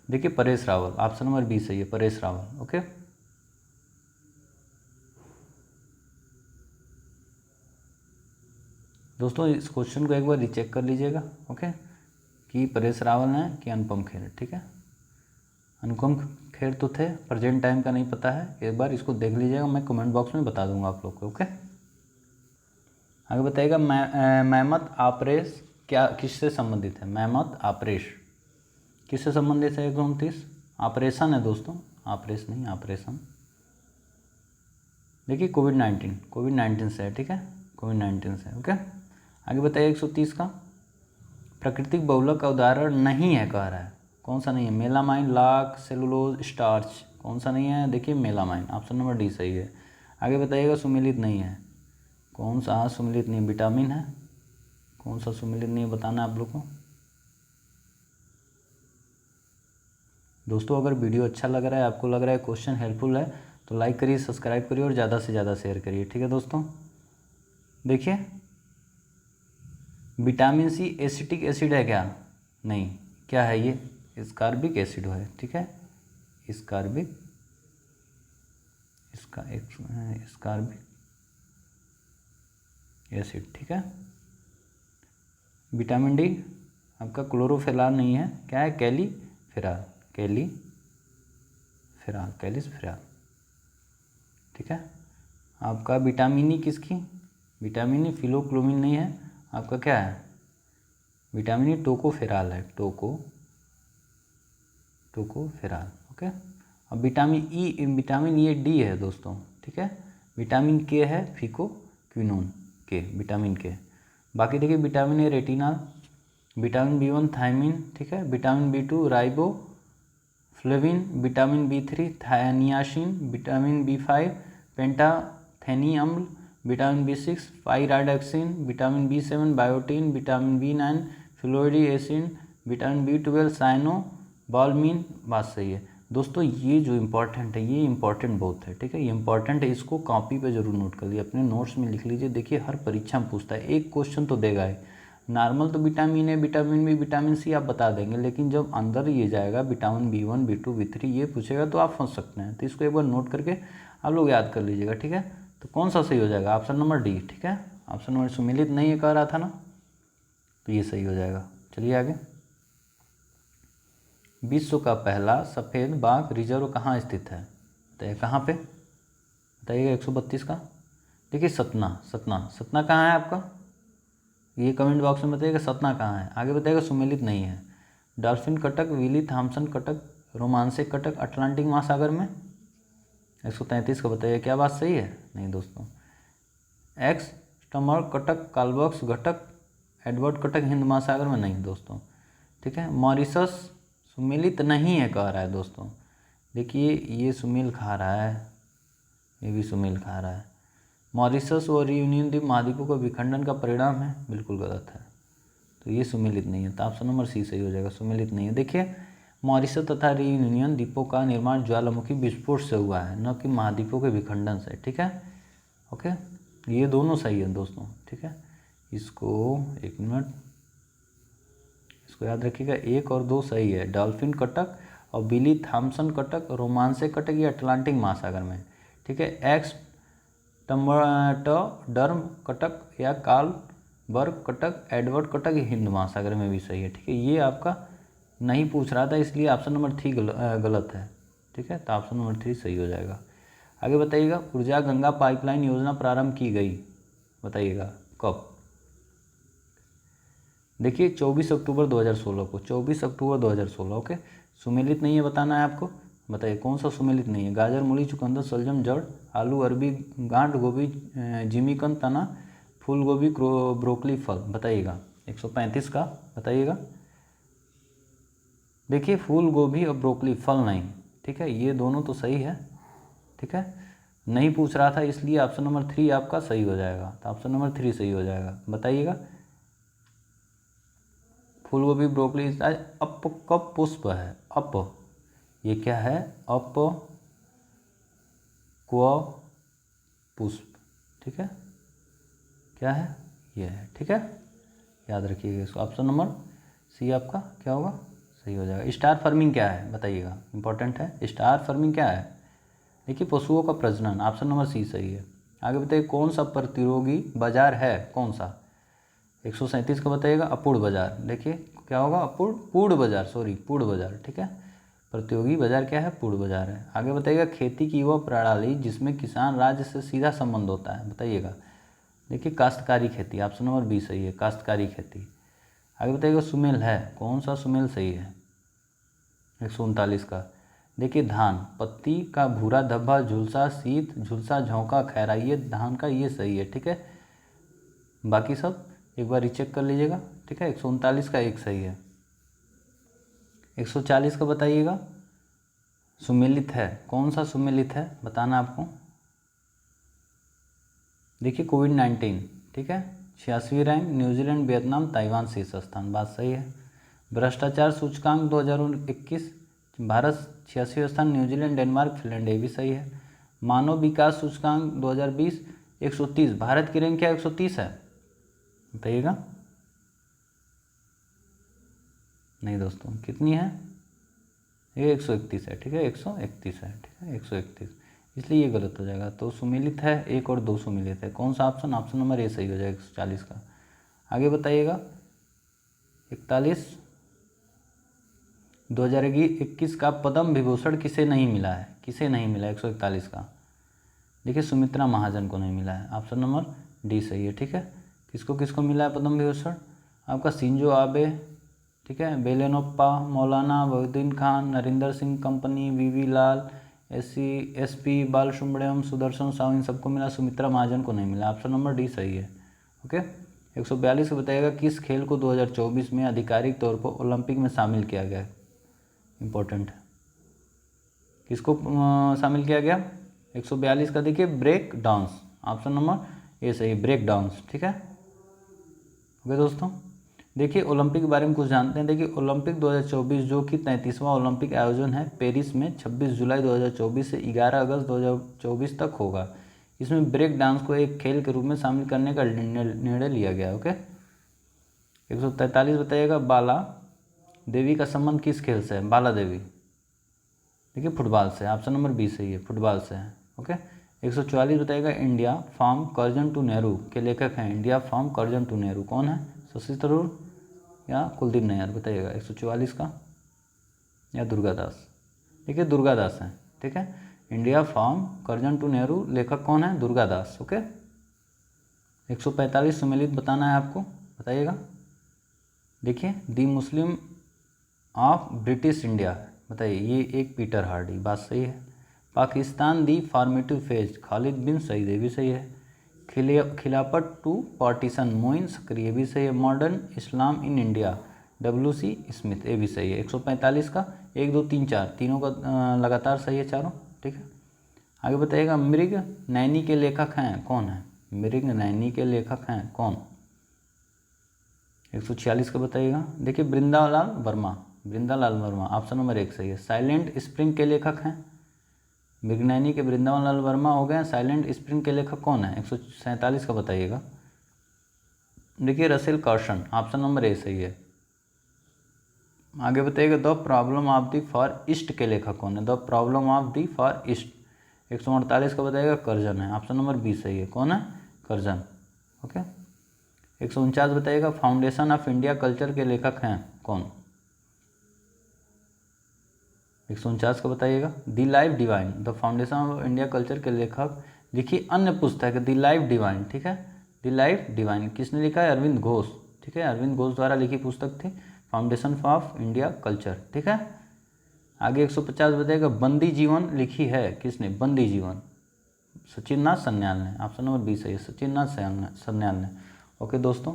Speaker 1: देखिए परेश रावल, ऑप्शन नंबर 20 सही है, परेश रावल। ओके, दोस्तों इस क्वेश्चन को एक बार रीचेक कर लीजिएगा, ओके, कि परेश रावल हैं कि अनुपम खेर, ठीक है। अनुपम खेर तो थे, प्रेजेंट टाइम का नहीं पता है, एक बार इसको देख लीजिएगा, मैं कमेंट बॉक्स में बता दूंगा आप लोग को। ओके, आगे बताइएगा। मेहमत आपरेश क्या किससे संबंधित है? मेहमत आपरेश किससे संबंधित है? 129 ऑपरेशन है दोस्तों, ऑपरेश नहीं, ऑपरेशन। देखिए कोविड-19 से है, ठीक है, कोविड-19 से। ओके, आगे बताइए। 130 का। प्राकृतिक बहुलक का उदाहरण नहीं है कह रहा है, कौन सा नहीं है? मेलामाइन, लाख, सेलुलोज, स्टार्च, कौन सा नहीं है? देखिए मेलामाइन, ऑप्शन नंबर डी सही है। आगे बताइएगा। सुमेलित नहीं है, कौन सा सुमेलित नहीं? विटामिन है, कौन सा सुमेलित नहीं है बताना आप लोग को। दोस्तों अगर वीडियो अच्छा लग रहा है, आपको लग रहा है क्वेश्चन हेल्पफुल है, तो लाइक करिए, सब्सक्राइब करिए और ज़्यादा से ज़्यादा शेयर करिए, ठीक है दोस्तों। देखिए विटामिन सी एसिटिक एसिड है क्या? नहीं, क्या है ये? स्कारबिक एसिड है, ठीक है, स्कारबिक, इसका एक स्कारबिक एसिड, ठीक है। विटामिन डी आपका क्लोरोफेराल नहीं है, क्या है? कैलीफेराल, कैलिसफेराल, ठीक है। आपका विटामिन ई किसकी? विटामिन ई फिलोक्लोमिन नहीं है, आपका क्या है? विटामिन ई टोकोफेराल है, टोकोफेराल। ओके, अब विटामिन ये डी है दोस्तों, ठीक है। विटामिन के है फिकोक्विनोन के, विटामिन के। बाकी देखिए vitamin A retinol, vitamin B1 thiamine, ठीक है। Vitamin B2 riboflavin, vitamin B3 niacin, vitamin B5 pantothenic अम्ल, vitamin B6 pyridoxine, vitamin B7 biotin, vitamin B9 folic acid, vitamin B12 cyanocobalamin. बात सही है दोस्तों। ये जो इम्पोर्टेंट है, ये इम्पोर्टेंट बहुत है, ठीक है, ये इम्पोर्टेंट है, इसको कॉपी पे जरूर नोट कर लीजिए, अपने नोट्स में लिख लीजिए। देखिए हर परीक्षा में पूछता है, एक क्वेश्चन तो देगा ही। नॉर्मल तो vitamin A, vitamin B, vitamin C आप बता देंगे, लेकिन जब अंदर ये जाएगा विटामिन B1 B2 B3 ये पूछेगा तो आप फंस सकते हैं। तो इसको एक बार नोट करके आप लोग याद कर लीजिएगा, ठीक है। तो कौन सा सही हो जाएगा? ऑप्शन नंबर डी, ठीक है। ऑप्शन नंबर सुमेलित नहीं है कह रहा था ना, तो ये सही हो जाएगा। चलिए आगे। विश्व का पहला सफ़ेद बाघ रिजर्व कहाँ स्थित है? बताइए कहाँ पे? बताइएगा। 132 का। देखिए सतना कहाँ है आपका? ये कमेंट बॉक्स में बताइएगा सतना कहाँ है। आगे बताइएगा। सुमेलित नहीं है। डॉल्फिन कटक, विली थॉम्सन कटक, रोमांसिक कटक अटलांटिक महासागर में। 133 का बताइए, क्या बात सही है? नहीं दोस्तों। एक्स स्टमर कटक, कालबक्स घटक, एडवर्ड कटक हिंद महासागर में नहीं दोस्तों, ठीक है। मॉरिशस सुमेलित नहीं है कह रहा है दोस्तों। देखिए ये सुमेल खा रहा है, ये भी सुमेल खा रहा है। मॉरिशस और यूनियन द्वीप महाद्वीपों का विखंडन का परिणाम है, बिल्कुल गलत है, तो ये सुमेलित नहीं है। तो ऑप्शन नंबर सी सही हो जाएगा, सुमेलित नहीं है। देखिए मॉरिशस तथा रियूनियन द्वीपों का निर्माण ज्वालामुखी विस्फोट से हुआ है, न कि महाद्वीपों के विखंडन से। ठीक है, ओके, ये दोनों सही है दोस्तों। ठीक है, इसको एक मिनट, इसको याद रखिएगा, 1 और 2 सही है। डॉल्फिन कटक और बिली थॉम्सन कटक, रोमांसे कटक ये अटलांटिक महासागर में। ठीक है, एक्स टम्बरडर्म कटक या कार्लबर्ग कटक, एडवर्ड कटक ये हिंद महासागर में भी सही है। ठीक है, ये आपका नहीं पूछ रहा था, इसलिए ऑप्शन नंबर 3 गलत है। ठीक है, तो ऑप्शन नंबर 3 सही हो जाएगा। आगे बताइएगा, ऊर्जा गंगा पाइपलाइन योजना प्रारंभ की गई, बताइएगा कब। देखिए 24 अक्टूबर 2016 को, 24 अक्टूबर 2016। ओके, सुमेलित नहीं है, बताना है आपको। बताइए कौन सा सुमेलित नहीं है। गाजर, मूली, चुकंदर, शलजम, जड़, आलू, अरबी, गांठ, गोभी, जिमीकंद, तना, फूल गोभी, ब्रोकली, फल, बताइएगा। 135 का बताइएगा। देखिए फूल गोभी और ब्रोकली फल नहीं। ठीक है, ये दोनों तो सही है। ठीक है, नहीं पूछ रहा था, इसलिए ऑप्शन नंबर 3 आपका सही हो जाएगा। तो ऑप्शन नंबर 3 सही हो जाएगा। बताइएगा, फूल गोभी, ब्रोकली अप कब पुष्प है। अप, ये क्या है, अप क्व पुष्प। ठीक है, क्या है, ये है। ठीक है, याद रखिएगा इसको। ऑप्शन नंबर सी आपका क्या होगा, सही हो जाएगा। स्टार फार्मिंग क्या है, बताइएगा, इंपॉर्टेंट है। स्टार फार्मिंग क्या है, देखिए पशुओं का प्रजनन। ऑप्शन नंबर सी सही है। आगे बताइए, कौन सा प्रतियोगी बाजार है, कौन सा। 137 का बताइएगा, अपूर्ण बाजार। देखिए क्या होगा, पूर्ण बाजार, सॉरी पूर्ण बाजार। ठीक है, प्रतियोगी बाजार क्या है, पूर्ण बाजार है। आगे बताइएगा, खेती की वह प्रणाली जिसमें किसान राज्य से सीधा संबंध होता है, बताइएगा। देखिए काश्तकारी खेती, ऑप्शन नंबर बी सही है, काश्तकारी खेती। आगे बताइएगा, सुमेल है, कौन सा सुमेल सही है। 139 का देखिए, धान, पत्ती का भूरा धब्बा, झुलसा, शीत, झुलसा, झोंका, खैरा, ये धान का ये सही है। ठीक है, बाकी सब एक बार रिचेक कर लीजिएगा। ठीक है, 139 का एक सही है। 140 का बताइएगा, सुमेलित है, कौन सा सुमेलित है, बताना आपको। देखिए कोविड-19। ठीक है, 86वीं रैंक, न्यूजीलैंड, वियतनाम, ताइवान शीर्ष स्थान, बात सही है। भ्रष्टाचार सूचकांक 2021, भारत 86वें स्थान, न्यूजीलैंड, डेनमार्क, फिनलैंड, ये भी सही है। मानव विकास सूचकांक 2020 130, भारत की रैंक क्या 130 है, बताइएगा। नहीं दोस्तों, कितनी है, ये 131 है। ठीक है, 131 है। ठीक है, 131, इसलिए ये गलत हो जाएगा। तो सुमेलित है 1 और 2 सुमेलित है, कौन सा ऑप्शन, ऑप्शन नंबर ए सही हो जाएगा 140 का। आगे बताइएगा, 41 2021 का पद्म विभूषण किसे नहीं मिला है, किसे नहीं मिला 141 का। देखिए सुमित्रा महाजन को नहीं मिला है, ऑप्शन नंबर डी सही है। ठीक है, किसको किसको मिला है पद्म विभूषण, आपका शिंजो आबे, ठीक है, बेलेनोप्पा, मौलाना वहीउद्दीन खान, नरिंदर सिंह कंपनी, वीवी लाल, एसपी बालसुब्रमण्यम, सुदर्शन साहू, इन सबको मिला, सुमित्रा महाजन को नहीं मिला, ऑप्शन नंबर डी सही है। ओके, 142 को बताएगा, किस खेल को 2024 में आधिकारिक तौर पर ओलंपिक में शामिल किया गया, इंपॉर्टेंट है, किसको शामिल किया गया। 142 का देखिए, break dance, option number A सही, ब्रेक डांस। ठीक है, ओके दोस्तों, देखिए ओलंपिक के बारे में कुछ जानते हैं। देखिए ओलंपिक 2024 जो कि 33वां ओलंपिक आयोजन है, पेरिस में 26 जुलाई 2024 से 11 अगस्त 2024 तक होगा। इसमें ब्रेक डांस को एक खेल के रूप में शामिल करने का निर्णय लिया गया। ओके, 143 बताइएगा, बाला देवी का संबंध किस खेल से है, बाला देवी, देखिए फुटबॉल से, ऑप्शन नंबर बी सही है, फुटबॉल से है। ओके, 144 बताइएगा, India from Curzon to Nehru के लेखक हैं, India from Curzon to Nehru कौन है, शशि थरूर या कुलदीप नैयर, बताइएगा 144 का, या दुर्गादास। देखिए दुर्गादास हैं। ठीक है, India from Curzon to Nehru लेखक कौन है, दुर्गादास। ओके, 145 सुमेलित बताना है आपको, बताइएगा। देखिए दी मुस्लिम ऑफ ब्रिटिश इंडिया, बताइए, ये एक पीटर हार्डी, बात सही है। पाकिस्तान दी फॉर्मेटिव फेज, खालिद बिन सईद, ये भी सही है। खिलाफत टू पार्टीशन, मोइन सक्रिय, भी सही है। Modern Islam in India, WC Smith, ये भी सही है। 145 का 1 2 3 4 तीनों का लगातार सही है चारों। ठीक है, आगे बताइएगा, मृग नैनी के लेखक हैं कौन है, मृग नैनी के लेखक हैं कौन, 146 का बताइएगा। देखिए वृंदालाल वर्मा, वृंदालाल वर्मा, ऑप्शन नंबर 1 सही है। साइलेंट स्प्रिंग के लेखक हैं? मृगनयनी के वृंदावन वर्मा हो गए। साइलेंट स्प्रिंग के लेखक कौन है? 147 का बताइएगा। देखिए Russell Carson, option number A सही है। आगे बताइएगा the problem of the for east के लेखक कौन है? The problem of the for east 148 का बताइएगा कर्जन है, ऑप्शन नंबर बी सही है। कौन है? कर्जन। ओके। 149 बताइएगा फाउंडेशन ऑफ इंडिया कल्चर के लेखक हैं कौन? 149 का बताइएगा। The life divine, the foundation of India culture के लेखक लिखी अन्य पुस्तक है द लाइफ डिवाइन, ठीक है। द लाइफ डिवाइन किसने लिखा है? अरविंद घोष, ठीक है। अरविंद घोष द्वारा लिखी पुस्तक थी फाउंडेशन ऑफ इंडिया कल्चर, ठीक है। आगे 150 बताइएगा बंदी जीवन लिखी है किसने? बंदी जीवन सचिन नाथ सन्याल ने, ऑप्शन नंबर बी सही है। सचिन नाथ सन्याल ने। ओके दोस्तों,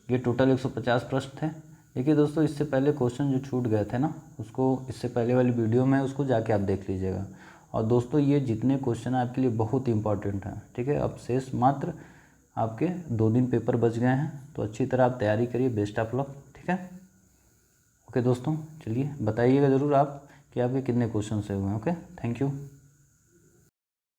Speaker 1: ये टोटल 150 प्रश्न थे। देखिए दोस्तों, इससे पहले क्वेश्चन जो छूट गए थे ना, उसको इससे पहले वाली वीडियो में उसको जाके आप देख लीजिएगा। और दोस्तों ये जितने क्वेश्चन आपके लिए बहुत इंपॉर्टेंट हैं, ठीक है। अब शेष मात्र आपके 2 दिन पेपर बच गए हैं, तो अच्छी तरह आप तैयारी करिए। बेस्ट ऑफ लक, ठीक है। ओके दोस्तों, चलिए बताइएगा ज़रूर आप कि आपके कितने क्वेश्चन से हुए हैं। Okay, thank you.